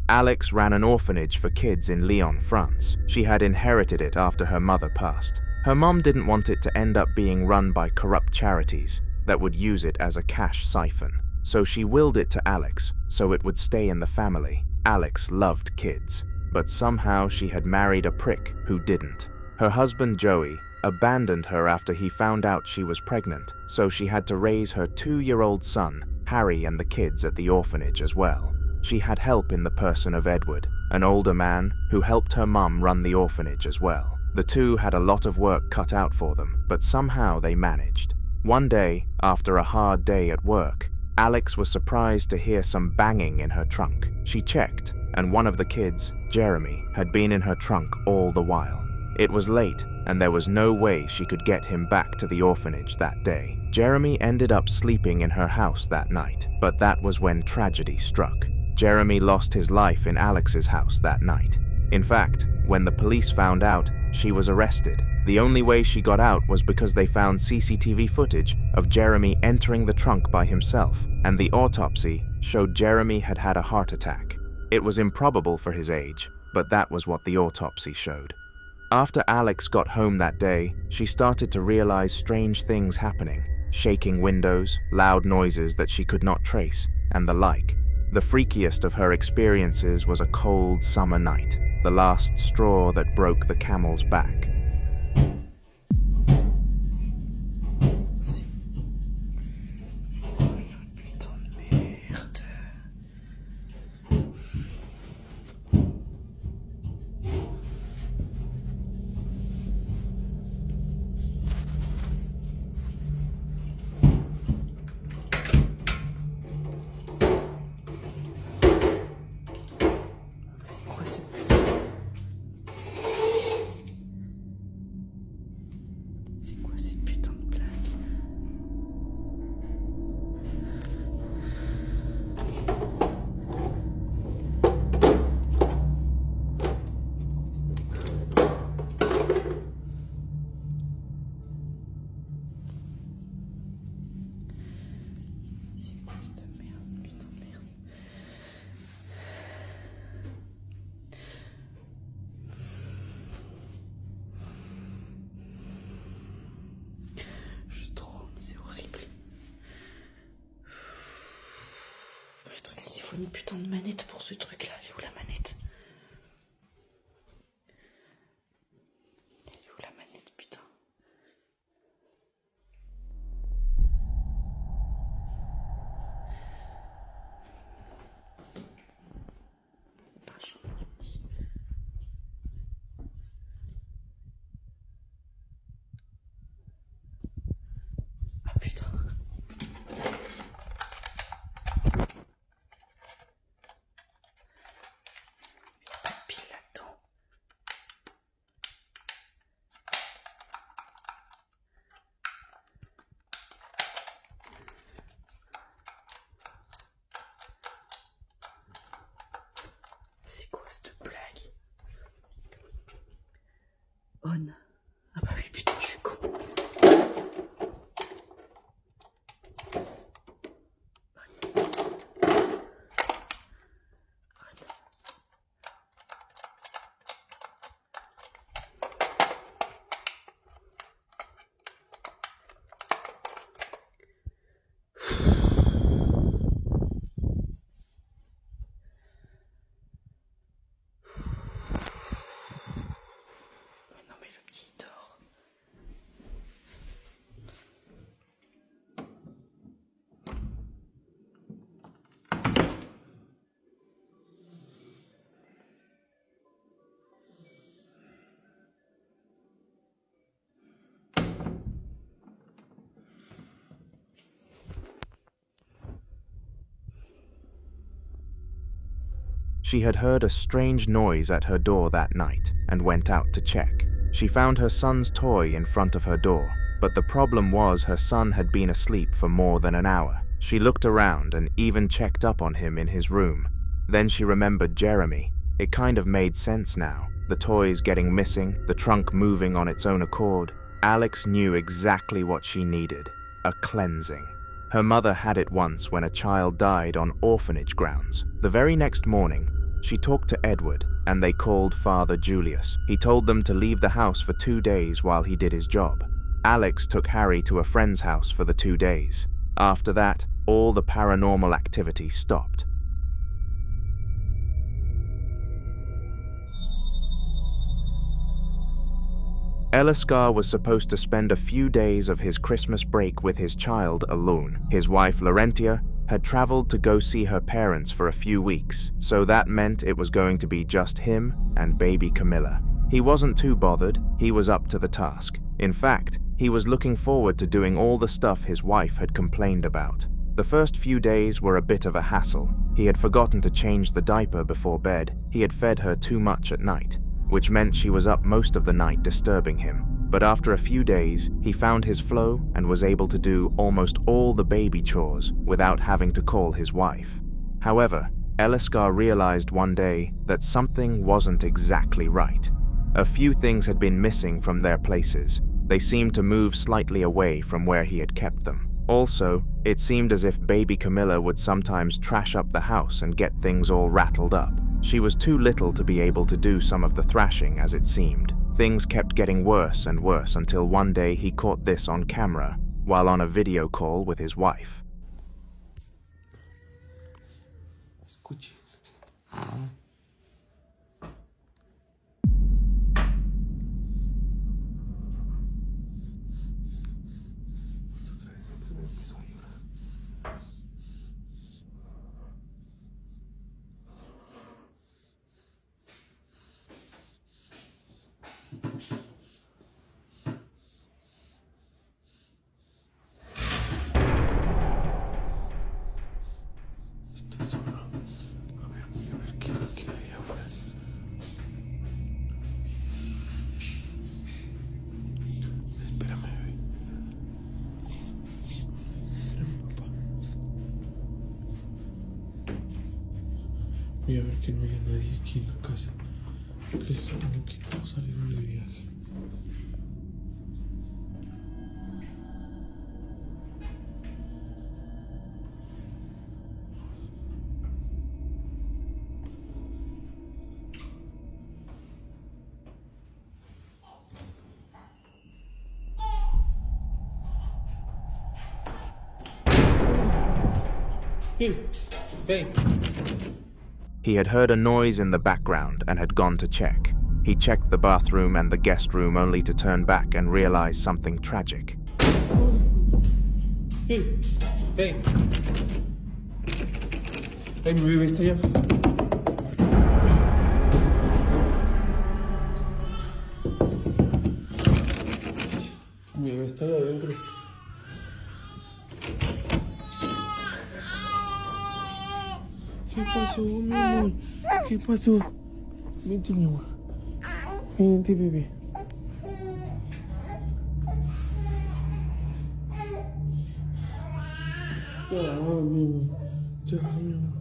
Alex ran an orphanage for kids in Lyon, France. She had inherited it after her mother passed. Her mom didn't want it to end up being run by corrupt charities that would use it as a cash siphon. So she willed it to Alex so it would stay in the family. Alex loved kids, but somehow she had married a prick who didn't. Her husband Joey abandoned her after he found out she was pregnant, so she had to raise her 2-year-old son, Harry, and the kids at the orphanage as well. She had help in the person of Edward, an older man who helped her mum run the orphanage as well. The two had a lot of work cut out for them, but somehow they managed. One day, after a hard day at work, Alex was surprised to hear some banging in her trunk. She checked, and one of the kids, Jeremy, had been in her trunk all the while. It was late, and there was no way she could get him back to the orphanage that day. Jeremy ended up sleeping in her house that night, but that was when tragedy struck. Jeremy lost his life in Alex's house that night. In fact, when the police found out, she was arrested. The only way she got out was because they found CCTV footage of Jeremy entering the trunk by himself, and the autopsy showed Jeremy had had a heart attack. It was improbable for his age, but that was what the autopsy showed. After Alex got home that day, she started to realize strange things happening. Shaking windows, loud noises that she could not trace, and the like. The freakiest of her experiences was a cold summer night, the last straw that broke the camel's back. Une putain de manette pour ce truc là, elle est où la manette? Elle est où la manette, putain? Ah putain. She had heard a strange noise at her door that night and went out to check. She found her son's toy in front of her door, but the problem was her son had been asleep for more than an hour. She looked around and even checked up on him in his room. Then she remembered Jeremy. It kind of made sense now. The toys getting missing, the trunk moving on its own accord. Alex knew exactly what she needed. A cleansing. Her mother had it once when a child died on orphanage grounds. The very next morning, she talked to Edward, and they called Father Julius. He told them to leave the house for 2 days while he did his job. Alex took Harry to a friend's house for the 2 days. After that, all the paranormal activity stopped. Eliscar was supposed to spend a few days of his Christmas break with his child alone. His wife, Laurentia, had traveled to go see her parents for a few weeks, so that meant it was going to be just him and baby Camilla. He wasn't too bothered, he was up to the task. In fact, he was looking forward to doing all the stuff his wife had complained about. The first few days were a bit of a hassle. He had forgotten to change the diaper before bed. He had fed her too much at night, which meant she was up most of the night disturbing him. But after a few days, he found his flow and was able to do almost all the baby chores without having to call his wife. However, Eliscar realized one day that something wasn't exactly right. A few things had been missing from their places. They seemed to move slightly away from where he had kept them. Also, it seemed as if baby Camilla would sometimes trash up the house and get things all rattled up. She was too little to be able to do some of the thrashing, as it seemed. Things kept getting worse and worse until one day he caught this on camera while on a video call with his wife. Escuche. Voy a ver que no haya nadie aquí en la casa, que se supone que todos salieron de viaje. Hey. He had heard a noise in the background and had gone to check. He checked the bathroom and the guest room only to turn back and realize something tragic. Hey. Hey, mi bebé está allá. Mi bebé está allá adentro. ¿Qué pasó, mi amor? ¿Qué pasó? Vente, mi amor. Vente, bebé. Ya, mi amor. Ya, mi amor.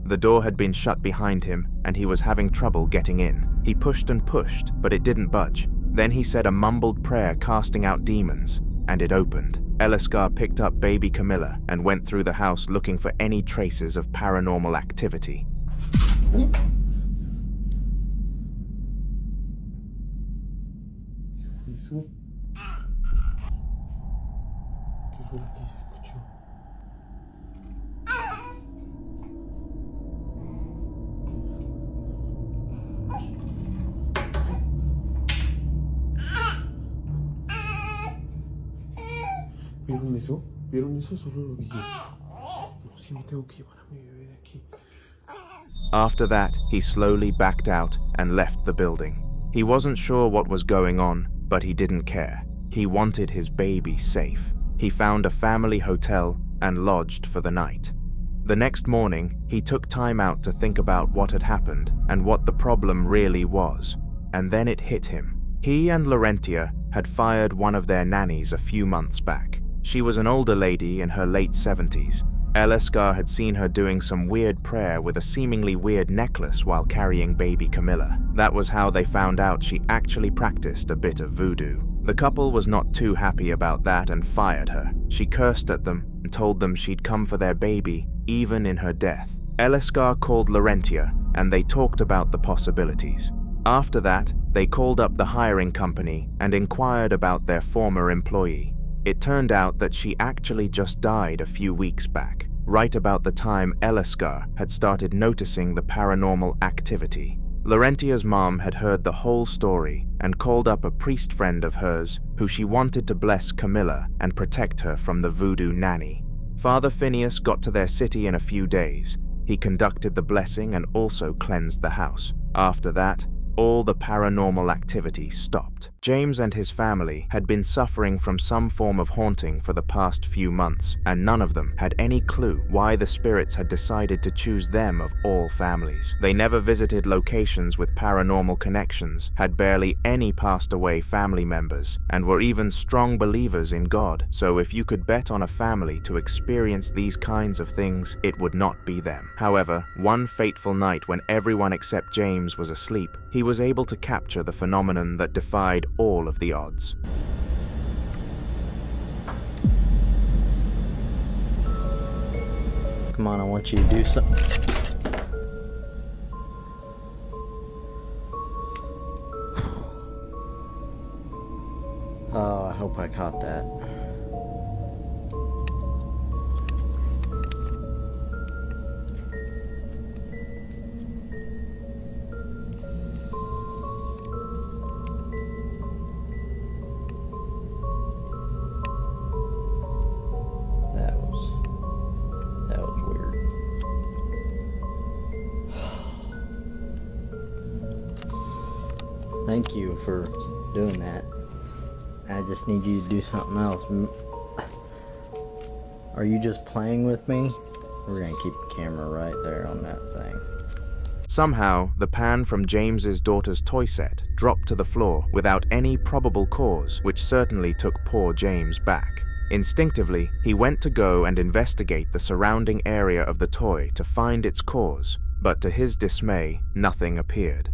The door had been shut behind him, and he was having trouble getting in. He pushed and pushed, but it didn't budge. Then he said a mumbled prayer casting out demons, and it opened. Eliscar picked up baby Camilla and went through the house looking for any traces of paranormal activity. ¿Vieron eso? ¿Vieron eso? Solo lo vi yo. No, sí me tengo que llevar a mi bebé de aquí. After that, he slowly backed out and left the building. He wasn't sure what was going on, but he didn't care. He wanted his baby safe. He found a family hotel and lodged for the night. The next morning, he took time out to think about what had happened and what the problem really was. And then it hit him. He and Laurentia had fired one of their nannies a few months back. She was an older lady in her late 70s. Elescar had seen her doing some weird prayer with a seemingly weird necklace while carrying baby Camilla. That was how they found out she actually practiced a bit of voodoo. The couple was not too happy about that and fired her. She cursed at them and told them she'd come for their baby, even in her death. Elescar called Laurentia, and they talked about the possibilities. After that, they called up the hiring company and inquired about their former employee. It turned out that she actually just died a few weeks back, right about the time Elescar had started noticing the paranormal activity. Laurentia's mom had heard the whole story and called up a priest friend of hers who she wanted to bless Camilla and protect her from the voodoo nanny. Father Phineas got to their city in a few days. He conducted the blessing and also cleansed the house. After that, all the paranormal activity stopped. James and his family had been suffering from some form of haunting for the past few months, and none of them had any clue why the spirits had decided to choose them of all families. They never visited locations with paranormal connections, had barely any passed away family members, and were even strong believers in God. So if you could bet on a family to experience these kinds of things, it would not be them. However, one fateful night when everyone except James was asleep, he was able to capture the phenomenon that defied all of the odds. Come on, I want you to do something. Oh, I hope I caught that. That was weird. Thank you for doing that. I just need you to do something else. Are you just playing with me? We're gonna keep the camera right there on that thing. Somehow, the pan from James's daughter's toy set dropped to the floor without any probable cause, which certainly took poor James back. Instinctively, he went to go and investigate the surrounding area of the toy to find its cause, but to his dismay, nothing appeared.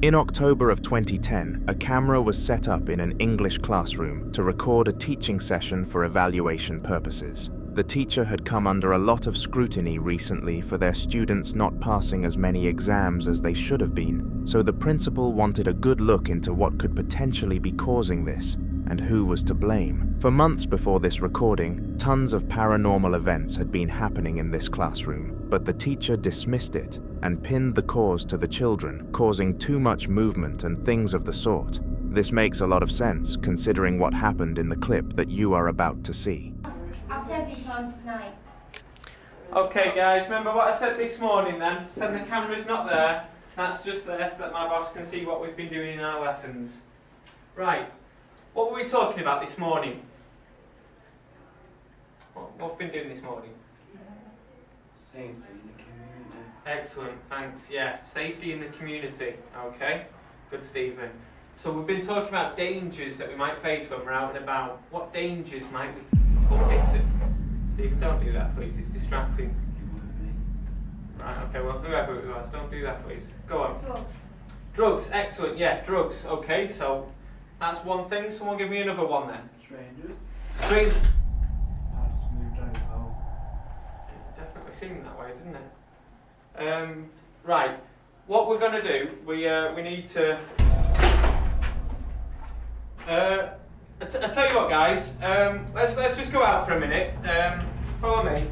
In October of 2010, a camera was set up in an English classroom to record a teaching session for evaluation purposes. The teacher had come under a lot of scrutiny recently for their students not passing as many exams as they should have been, so the principal wanted a good look into what could potentially be causing this, and who was to blame. For months before this recording, tons of paranormal events had been happening in this classroom, but the teacher dismissed it and pinned the cause to the children, causing too much movement and things of the sort. This makes a lot of sense, considering what happened in the clip that you are about to see. I'll send this on tonight. Okay guys, remember what I said this morning then? Said the camera's not there, that's just there so that my boss can see what we've been doing in our lessons. Right, what were we talking about this morning? What have we been doing this morning? Safety in the community. Excellent, thanks. Yeah, safety in the community. Okay, good, Stephen. So we've been talking about dangers that we might face when we're out and about. What dangers might we bump into? Stephen, don't do that, please. It's distracting. Right, okay, well, whoever it was, don't do that, please. Go on. Drugs. Drugs, excellent. Yeah, drugs. Okay, so that's one thing. Someone give me another one then. Strangers. Strangers. I just moved out of home. It definitely seemed that way, didn't it? Right. What we're going to do, we need to. I tell you what, guys. Let's just go out for a minute. Follow me.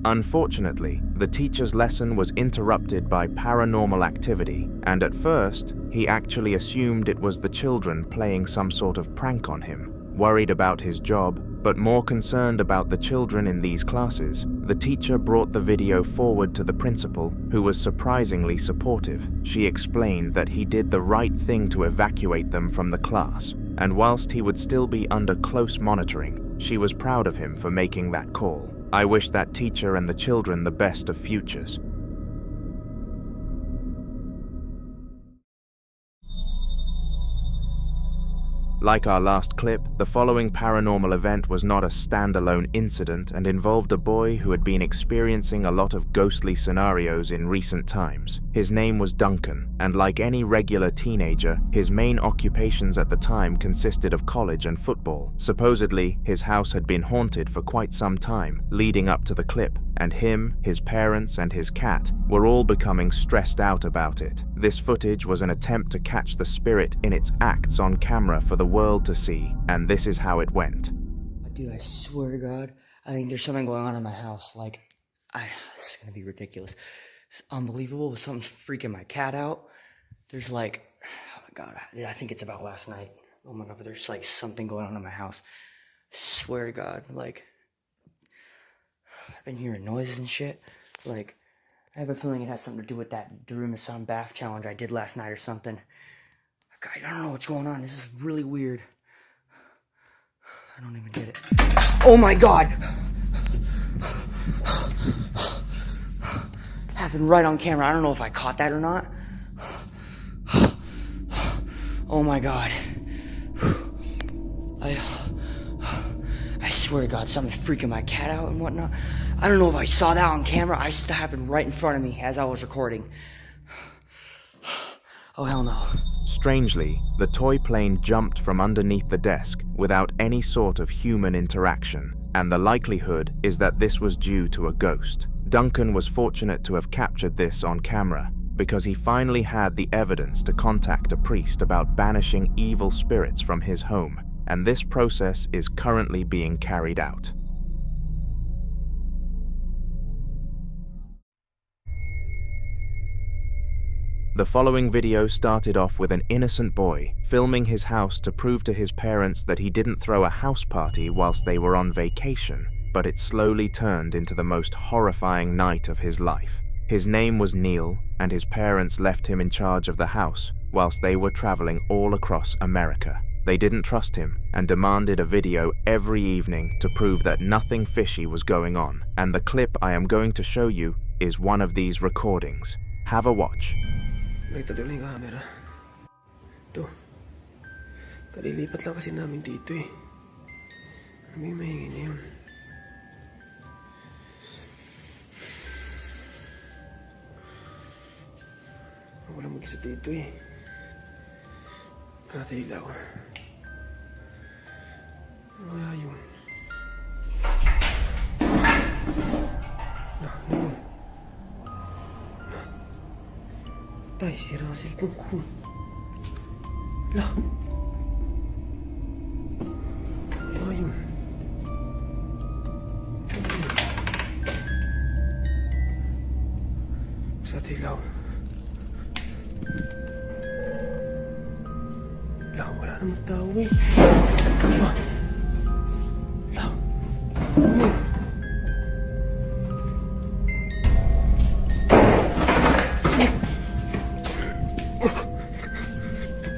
Unfortunately, the teacher's lesson was interrupted by paranormal activity, and at first, he actually assumed it was the children playing some sort of prank on him. Worried about his job, but more concerned about the children in these classes, the teacher brought the video forward to the principal, who was surprisingly supportive. She explained that he did the right thing to evacuate them from the class, and whilst he would still be under close monitoring, she was proud of him for making that call. I wish that teacher and the children the best of futures. Like our last clip, the following paranormal event was not a standalone incident and involved a boy who had been experiencing a lot of ghostly scenarios in recent times. His name was Duncan, and like any regular teenager, his main occupations at the time consisted of college and football. Supposedly, his house had been haunted for quite some time, leading up to the clip, and him, his parents, and his cat were all becoming stressed out about it. This footage was an attempt to catch the spirit in its acts on camera for the world to see, and this is how it went. Dude, I swear to God, I think there's something going on in my house. Like, this is gonna be ridiculous. It's unbelievable. Something's freaking my cat out. There's like, oh my God, I think it's about last night. Oh my God, but there's like something going on in my house. I swear to God, like, I've been hearing noises and shit. Like, I have a feeling it has something to do with that Durumasan bath challenge I did last night or something. I don't know what's going on. This is really weird. I don't even get it. Oh my God! Happened right on camera. I don't know if I caught that or not. Oh my God. I swear to God, something's freaking my cat out and whatnot. I don't know if I saw that on camera. It happened right in front of me as I was recording. Oh, hell no. Strangely, the toy plane jumped from underneath the desk without any sort of human interaction, and the likelihood is that this was due to a ghost. Duncan was fortunate to have captured this on camera, because he finally had the evidence to contact a priest about banishing evil spirits from his home, and this process is currently being carried out. The following video started off with an innocent boy filming his house to prove to his parents that he didn't throw a house party whilst they were on vacation, but it slowly turned into the most horrifying night of his life. His name was Neil, and his parents left him in charge of the house whilst they were traveling all across America. They didn't trust him and demanded a video every evening to prove that nothing fishy was going on, and the clip I am going to show you is one of these recordings. Have a watch. Nakita yung camera. Ito. Kalilipat lang kasi namin dito eh. May maingay na yun. Walang mag-isa dito eh. Nakatilaw. Wala yun. Na yun. Tay, sira ang cellphone ko. Lah. Ayun. Sa tilaw. Lah, wala namang tao eh. Lah. Lah.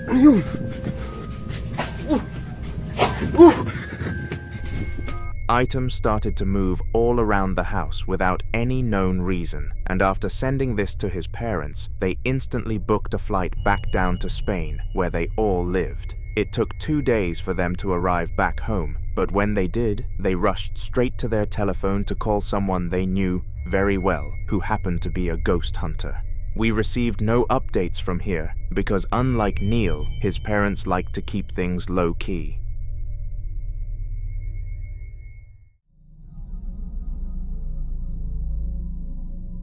Ayun. Items started to move all around the house without any known reason, and after sending this to his parents, they instantly booked a flight back down to Spain, where they all lived. It took 2 days for them to arrive back home, but when they did, they rushed straight to their telephone to call someone they knew very well, who happened to be a ghost hunter. We received no updates from here, because unlike Neil, his parents liked to keep things low-key.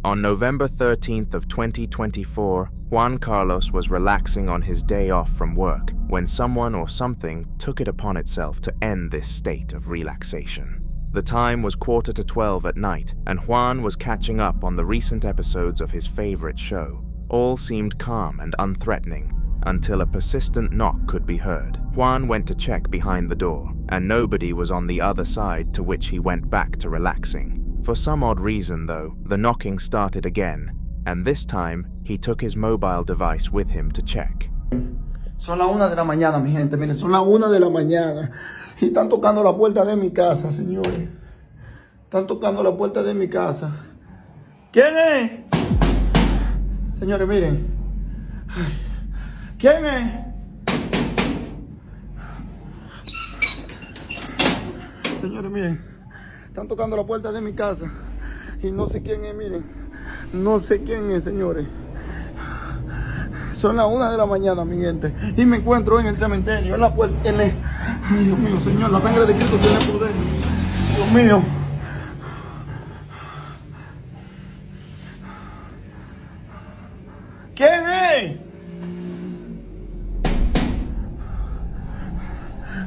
On November 13th of 2024, Juan Carlos was relaxing on his day off from work when someone or something took it upon itself to end this state of relaxation. The time was 11:45 at night, and Juan was catching up on the recent episodes of his favorite show. All seemed calm and unthreatening, until a persistent knock could be heard. Juan went to check behind the door, and nobody was on the other side, to which he went back to relaxing. For some odd reason, though, the knocking started again, and this time, he took his mobile device with him to check. Son las 1 de la mañana, mi gente. Miren, son las 1 de la mañana. Y están tocando la puerta de mi casa, señores. Están tocando la puerta de mi casa. ¿Quién es? Señores, miren. ¿Quién es? Señores, miren. Están tocando la puerta de mi casa. Y no sé quién es, miren. No sé quién es, señores. Son las 1 de la mañana, mi gente. Y me encuentro en el cementerio, en la puerta. Ay, Dios mío, Señor, la sangre de Cristo tiene poder. Dios mío. ¿Quién es?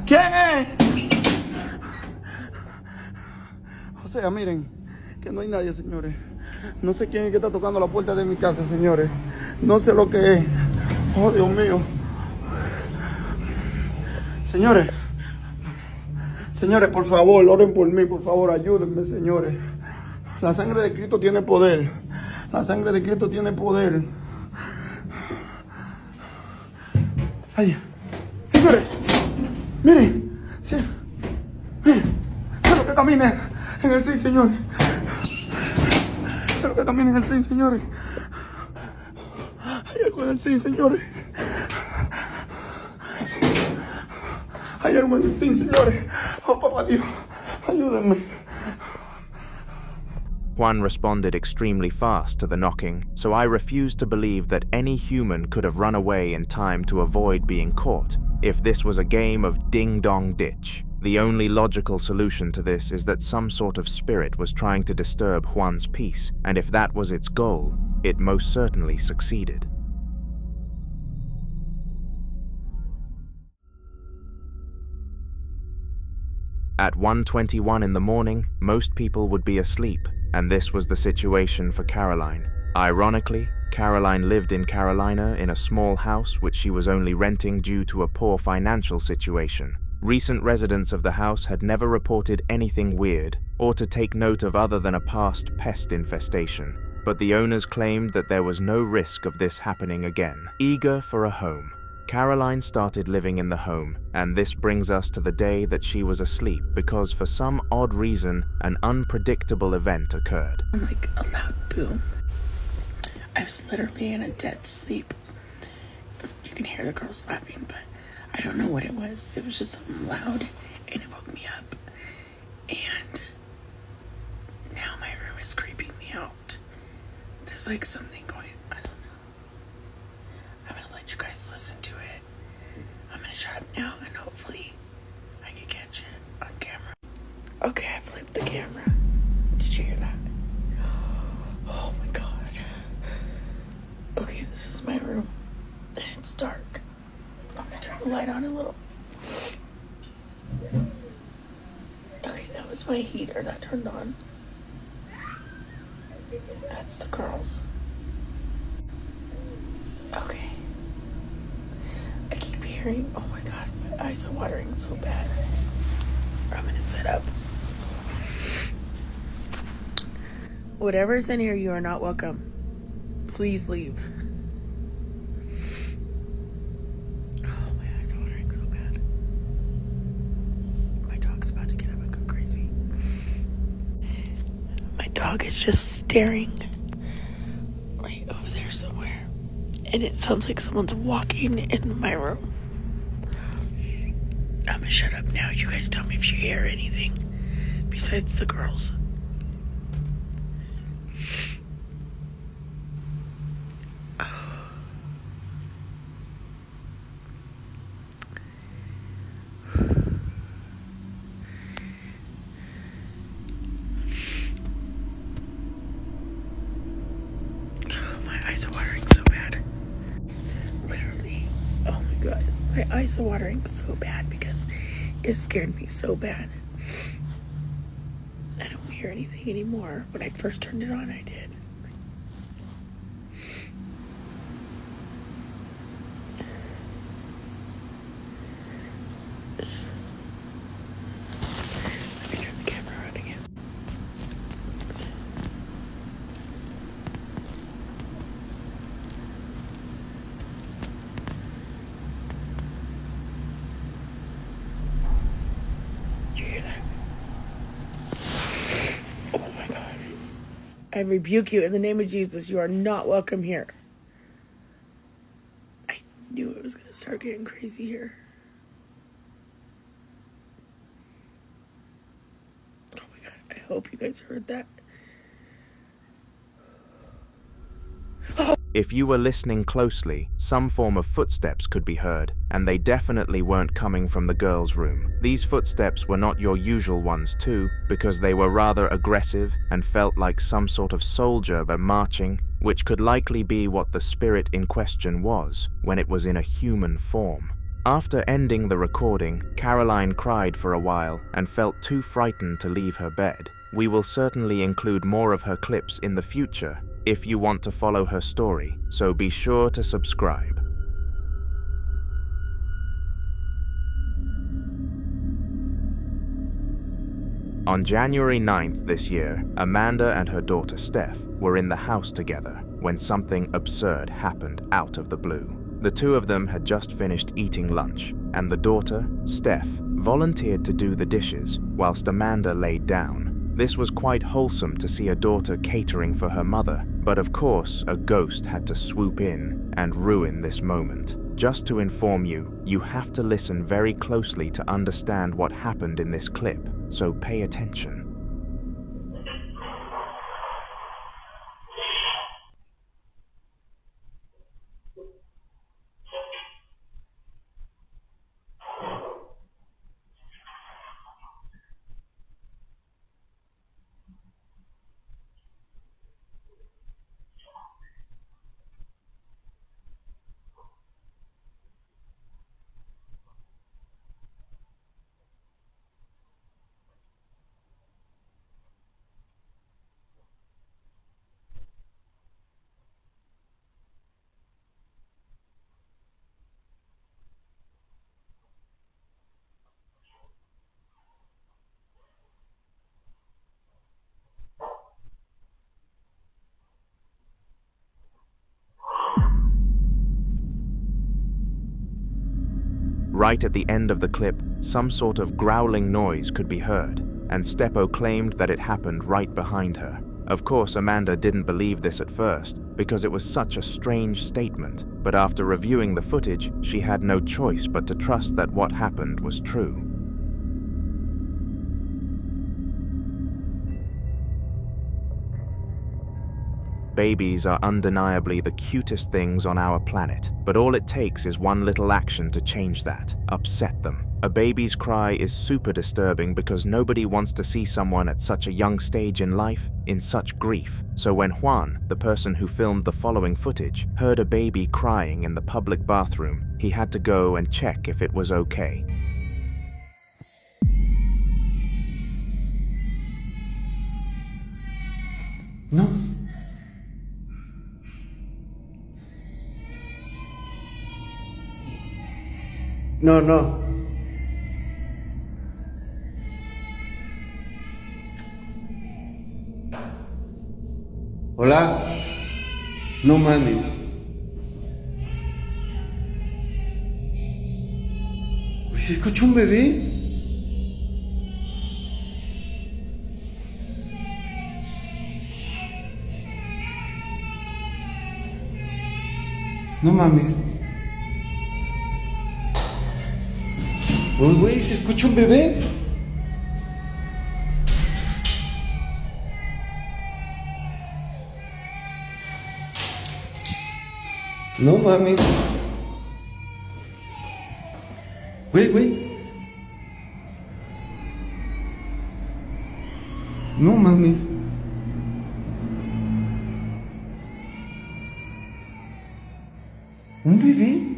¿Quién es? O sea, miren, que no hay nadie, señores. No sé quién es que está tocando la puerta de mi casa, señores. No sé lo que es. Oh, Dios mío. Señores. Señores, por favor, oren por mí, por favor, ayúdenme, señores. La sangre de Cristo tiene poder. La sangre de Cristo tiene poder. Ay, señores, miren, sí, miren, quiero que camine en el sí, señores. Quiero que caminen en el sí, señores. Hay algo en el sí, señores. Hay algo en el sí, señores. Oh, papá Dios, ayúdenme. Juan responded extremely fast to the knocking, so I refused to believe that any human could have run away in time to avoid being caught, if this was a game of ding-dong ditch. The only logical solution to this is that some sort of spirit was trying to disturb Juan's peace, and if that was its goal, it most certainly succeeded. At 1:21 in the morning, most people would be asleep, and this was the situation for Caroline. Ironically, Caroline lived in Carolina in a small house which she was only renting due to a poor financial situation. Recent residents of the house had never reported anything weird, or to take note of other than a past pest infestation, but the owners claimed that there was no risk of this happening again. Eager for a home, Caroline started living in the home, and this brings us to the day that she was asleep because for some odd reason, an unpredictable event occurred. Like a loud boom. I was literally in a dead sleep. You can hear the girls laughing, but I don't know what it was. It was just something loud, and it woke me up. And now my room is creeping me out. There's like something going, I don't know. I'm gonna let you guys listen to it. I'm gonna shut up now, and hopefully I can catch it on camera. Okay, I flipped the camera. Did you hear that? Oh my god. Okay, this is my room, and it's dark. I'm gonna turn the light on a little. Okay, that was my heater that turned on. That's the girls. Okay. I keep hearing, oh my god, my eyes are watering so bad. I'm gonna sit up. Whatever's in here, you are not welcome. Please leave. Oh, my eyes are watering so bad. My dog's about to get up and go crazy. My dog is just staring right over there somewhere. And it sounds like someone's walking in my room. I'm gonna shut up now. You guys tell me if you hear anything besides the girls. My eyes are watering so bad because it scared me so bad. hear anything anymore. When I first turned it on, I did. Let me turn the camera on again. Did you hear that? Oh my God. I rebuke you in the name of Jesus. You are not welcome here. I knew it was going to start getting crazy here. Oh my God. I hope you guys heard that. If you were listening closely, some form of footsteps could be heard, and they definitely weren't coming from the girls' room. These footsteps were not your usual ones too, because they were rather aggressive and felt like some sort of soldier but marching, which could likely be what the spirit in question was when it was in a human form. After ending the recording, Caroline cried for a while and felt too frightened to leave her bed. We will certainly include more of her clips in the future if you want to follow her story, so be sure to subscribe. On January 9th this year, Amanda and her daughter Steph were in the house together when something absurd happened out of the blue. The two of them had just finished eating lunch, and the daughter, Steph, volunteered to do the dishes whilst Amanda laid down. This was quite wholesome to see a daughter catering for her mother, but of course a ghost had to swoop in and ruin this moment. Just to inform you, you have to listen very closely to understand what happened in this clip, so pay attention. Right at the end of the clip, some sort of growling noise could be heard, and Steppo claimed that it happened right behind her. Of course, Amanda didn't believe this at first, because it was such a strange statement, but after reviewing the footage, she had no choice but to trust that what happened was true. Babies are undeniably the cutest things on our planet, but all it takes is one little action to change that, upset them. A baby's cry is super disturbing because nobody wants to see someone at such a young stage in life in such grief. So when Juan, the person who filmed the following footage, heard a baby crying in the public bathroom, he had to go and check if it was okay. No. No, no. Hola. No mames. ¿Se escucha un bebé? No mames. Oh, güey, ¿se escucha un bebé? No mames. Güey. No mames. ¿Un bebé?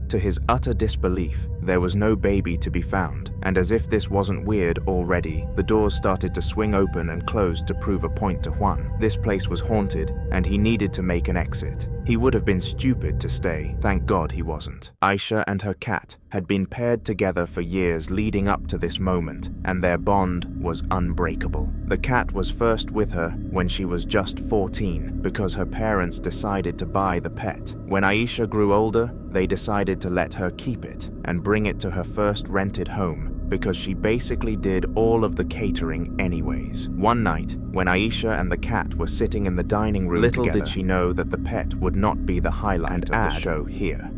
To his utter disbelief, there was no baby to be found, and as if this wasn't weird already, the doors started to swing open and close to prove a point to Juan. This place was haunted, and he needed to make an exit. He would have been stupid to stay. Thank God he wasn't. Aisha and her cat had been paired together for years leading up to this moment, and their bond was unbreakable. The cat was first with her when she was just 14 because her parents decided to buy the pet. When Aisha grew older, they decided to let her keep it and bring it to her first rented home because she basically did all of the catering anyways. One night, when Aisha and the cat were sitting in the dining room little together, did she know that the pet would not be the highlight of the show here,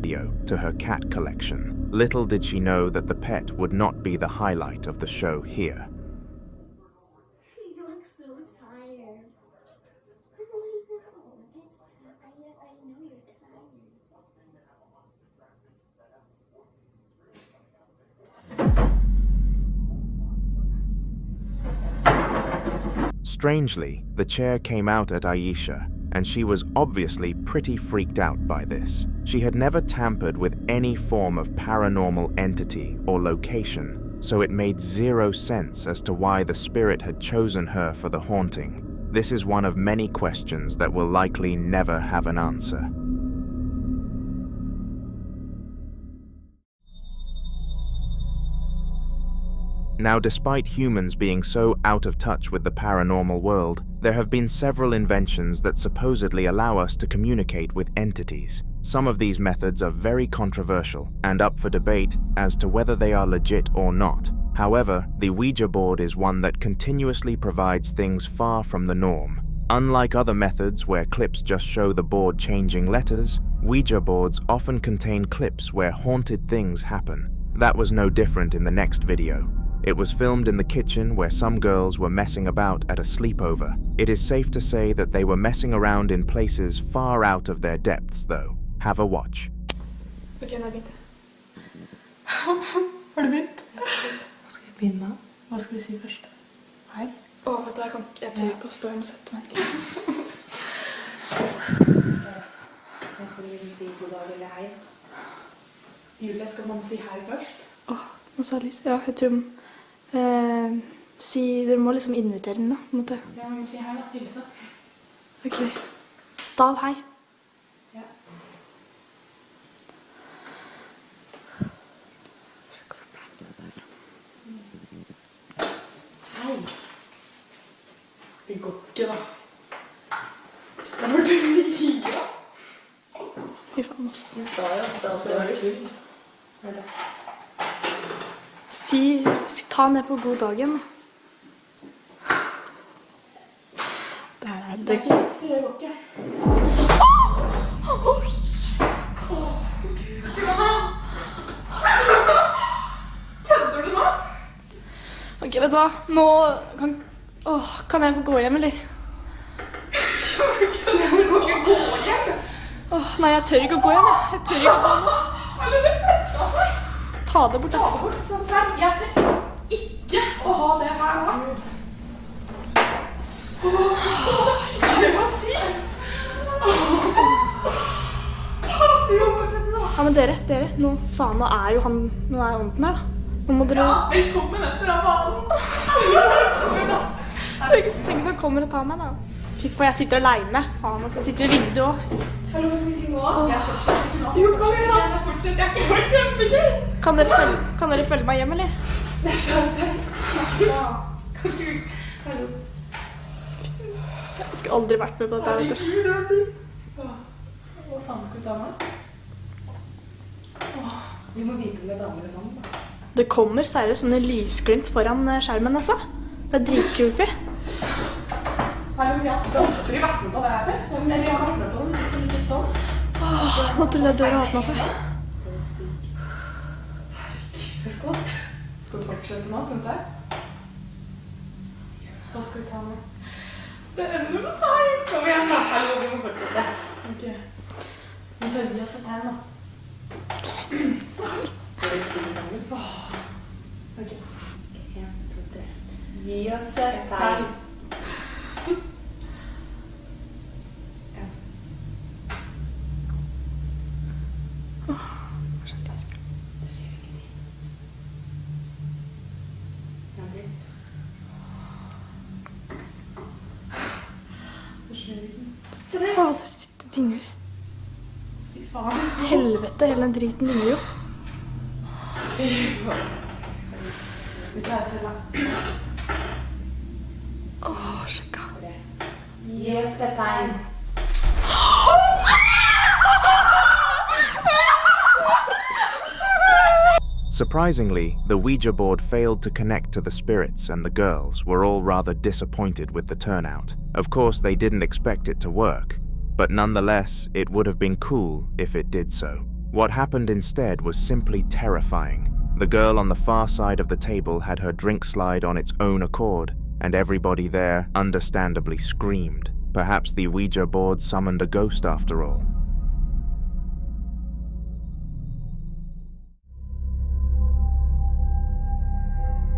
to her cat collection. Little did she know that the pet would not be the highlight of the show here. You look so tired. I know you're tired. Strangely, the chair came out at Aisha, and she was obviously pretty freaked out by this. She had never tampered with any form of paranormal entity or location, so it made zero sense as to why the spirit had chosen her for the haunting. This is one of many questions that will likely never have an answer. Now, despite humans being so out of touch with the paranormal world, there have been several inventions that supposedly allow us to communicate with entities. Some of these methods are very controversial and up for debate as to whether they are legit or not. However, the Ouija board is one that continuously provides things far from the norm. Unlike other methods where clips just show the board changing letters, Ouija boards often contain clips where haunted things happen. That was no different in the next video. It was filmed in the kitchen where some girls were messing about at a sleepover. It is safe to say that they were messing around in places far out of their depths, though. Have a watch. Okay, nå begynte jeg. Har du begynt? Hva skal vi begynne med? Hva skal vi si først? Hei? Vet du, jeg tør ikke å stå hjemme og sette meg. Jeg skal liksom si god dag eller hei. Julie, skal man si hei først? Nå sa jeg lyst. Ja, jeg tror dere må liksom invitere den da, på en måte. Ja, vi må si hei da, hilse. Ok. Stav hei. Ja. Hei. Det går ikke da. Det var du mye da. Fy faen, ass. Du sa jo at det skulle være kul. Hør det. Ta ned på god dagen. Det er ikke vits i det, går ikke. Shit! Kødder du nå? Ok, vet du hva? Nå kan jeg få gå hjem, eller? Du kan ikke gå hjem? Nei, jeg tør ikke å gå hjem. Jeg tør ikke å gå hjem. Eller det fletsa seg. Ta det bort, sånn selv. Jeg tør ikke å ha det her nå. Det var sykt. Du må fortsette da. Ja, men dere, nå faen, nå er ånden her da. Nå må dere... Ja, velkommen etter av banen. Tenk hvis han kommer og tar meg da. Fy for jeg sitter alene. Faen, og så sitter vi i vinduet også. Hallo, hva skal vi si nå? Jeg fortsetter ikke nå. Jo, kan dere da? Jeg fortsetter, jeg kan være kjempegøy. Kan dere følge meg hjem, eller? Det er sant. Ja. Kan du... Hallo. Jeg skulle aldri vært med på dette, vet du. Herregud, det var sykt. Hva sammen skal vi ta med? Vi må vite om det er damer eller mann, da. Det kommer seriøst sånne lysglimt foran skjermen, altså. Det er dritkult. Hallo, ja. Du har aldri vært med på det her før? Eller jeg har vært med på den, liksom ikke sånn. Nå trodde jeg døra åpnet seg. Det er sykt. Herregud, det er godt. Skal du fortsette nå, synes jeg? Hva skal vi ta med? Det er noe med deg. Kom igjen da. Hallo, vi må fortsette. Ok. Vi tar vi oss et tegn da. Skal vi finne sammen? Ok. 1, 2, 3. Gi oss et tegn. Se der. Å, det dingler. Fy faen. Helvete, hele den driten dingler jo. Fy faen. Vi tar det til da. Åh, sjekka. Yes, det tegn. Surprisingly, the Ouija board failed to connect to the spirits, and the girls were all rather disappointed with the turnout. Of course, they didn't expect it to work, but nonetheless, it would have been cool if it did so. What happened instead was simply terrifying. The girl on the far side of the table had her drink slide on its own accord, and everybody there understandably screamed. Perhaps the Ouija board summoned a ghost after all.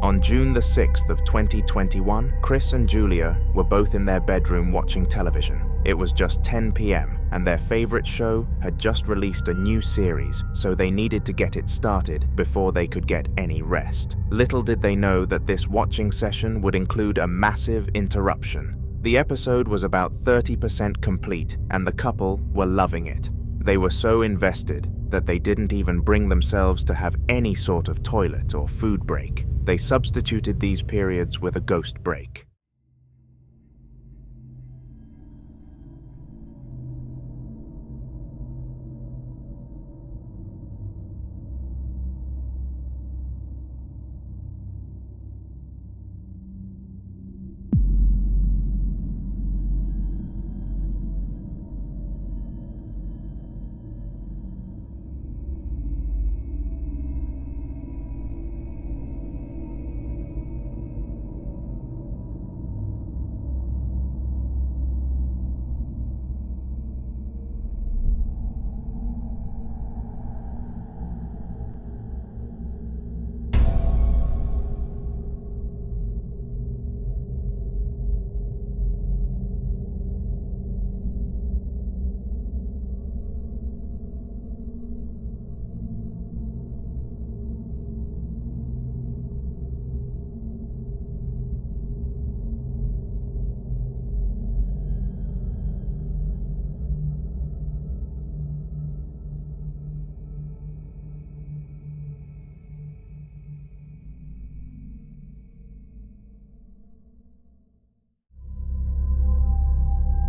On June the 6th of 2021, Chris and Julia were both in their bedroom watching television. It was just 10 p.m. and their favorite show had just released a new series, so they needed to get it started before they could get any rest. Little did they know that this watching session would include a massive interruption. The episode was about 30% complete and the couple were loving it. They were so invested that they didn't even bring themselves to have any sort of toilet or food break. They substituted these periods with a ghost break.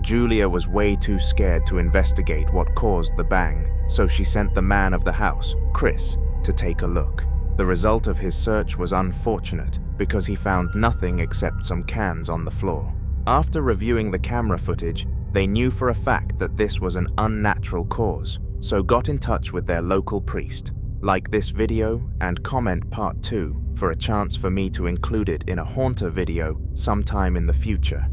Julia was way too scared to investigate what caused the bang, so she sent the man of the house, Chris, to take a look. The result of his search was unfortunate because he found nothing except some cans on the floor. After reviewing the camera footage, they knew for a fact that this was an unnatural cause, so got in touch with their local priest. Like this video and comment part 2 for a chance for me to include it in a haunter video sometime in the future.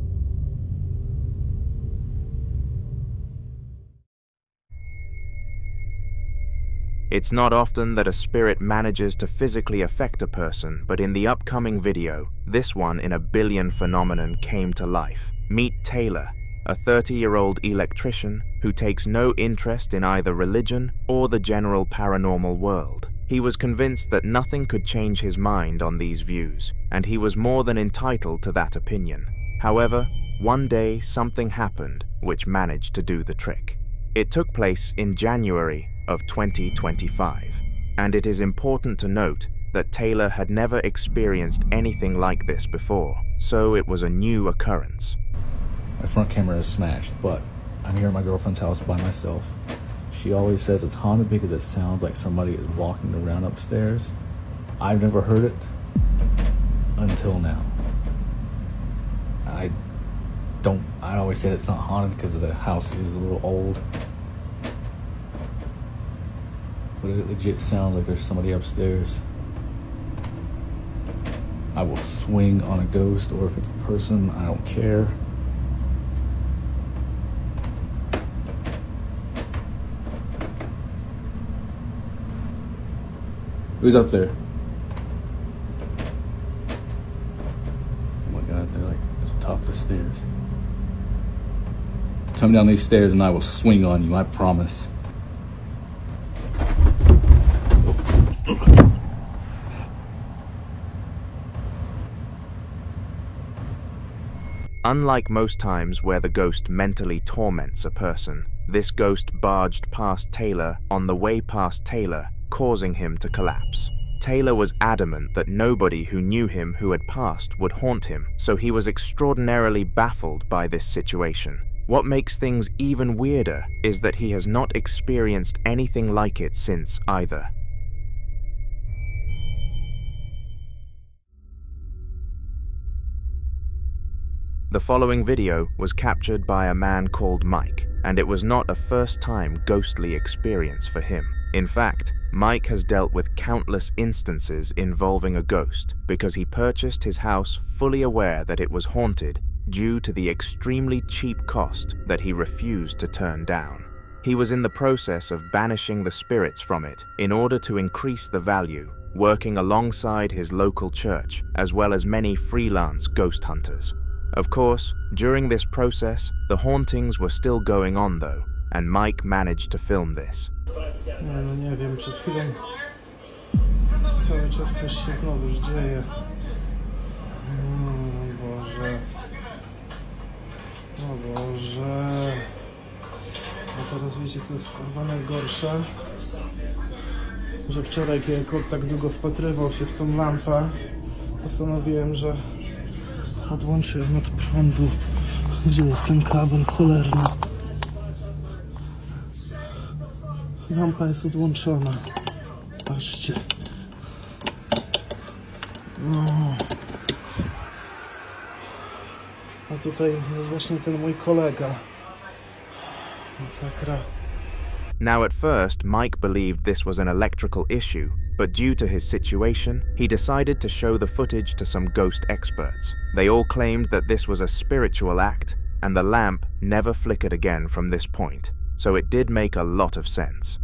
It's not often that a spirit manages to physically affect a person, but in the upcoming video, this one in a billion phenomenon came to life. Meet Taylor, a 30-year-old electrician who takes no interest in either religion or the general paranormal world. He was convinced that nothing could change his mind on these views, and he was more than entitled to that opinion. However, one day something happened which managed to do the trick. It took place in January of 2025, and it is important to note that Taylor had never experienced anything like this before, so it was a new occurrence. My front camera is smashed, but I'm here at my girlfriend's house by myself. She always says it's haunted because it sounds like somebody is walking around upstairs. I've never heard it until now. I always say it's not haunted because the house is a little old. But it legit sounds like there's somebody upstairs. I will swing on a ghost, or if it's a person, I don't care. Who's up there? Oh my god, they're like at the top of the stairs. Come down these stairs and I will swing on you, I promise. Unlike most times where the ghost mentally torments a person, this ghost barged past Taylor on the way past Taylor, causing him to collapse. Taylor was adamant that nobody who knew him who had passed would haunt him, so he was extraordinarily baffled by this situation. What makes things even weirder is that he has not experienced anything like it since either. The following video was captured by a man called Mike, and it was not a first-time ghostly experience for him. In fact, Mike has dealt with countless instances involving a ghost because he purchased his house fully aware that it was haunted due to the extremely cheap cost that he refused to turn down. He was in the process of banishing the spirits from it in order to increase the value, working alongside his local church as well as many freelance ghost hunters. Of course, during this process, the hauntings were still going on though, and Mike managed to film this. Nie wiem, przed chwilą cały czas coś się znowu dzieje. Boże. O Boże. A teraz wiecie, co jest kurwa najgorsze? Że wczoraj, jak tak długo wpatrywał się w tą lampę, postanowiłem, że odłączyłem od prądu. Gdzie jest ten kabel cholerny? Lampa jest odłączona. Patrzcie. No. A tutaj jest właśnie ten mój kolega. Masakra. Now at first, Mike believed this was an electrical issue, but due to his situation, he decided to show the footage to some ghost experts. They all claimed that this was a spiritual act, and the lamp never flickered again from this point, so it did make a lot of sense.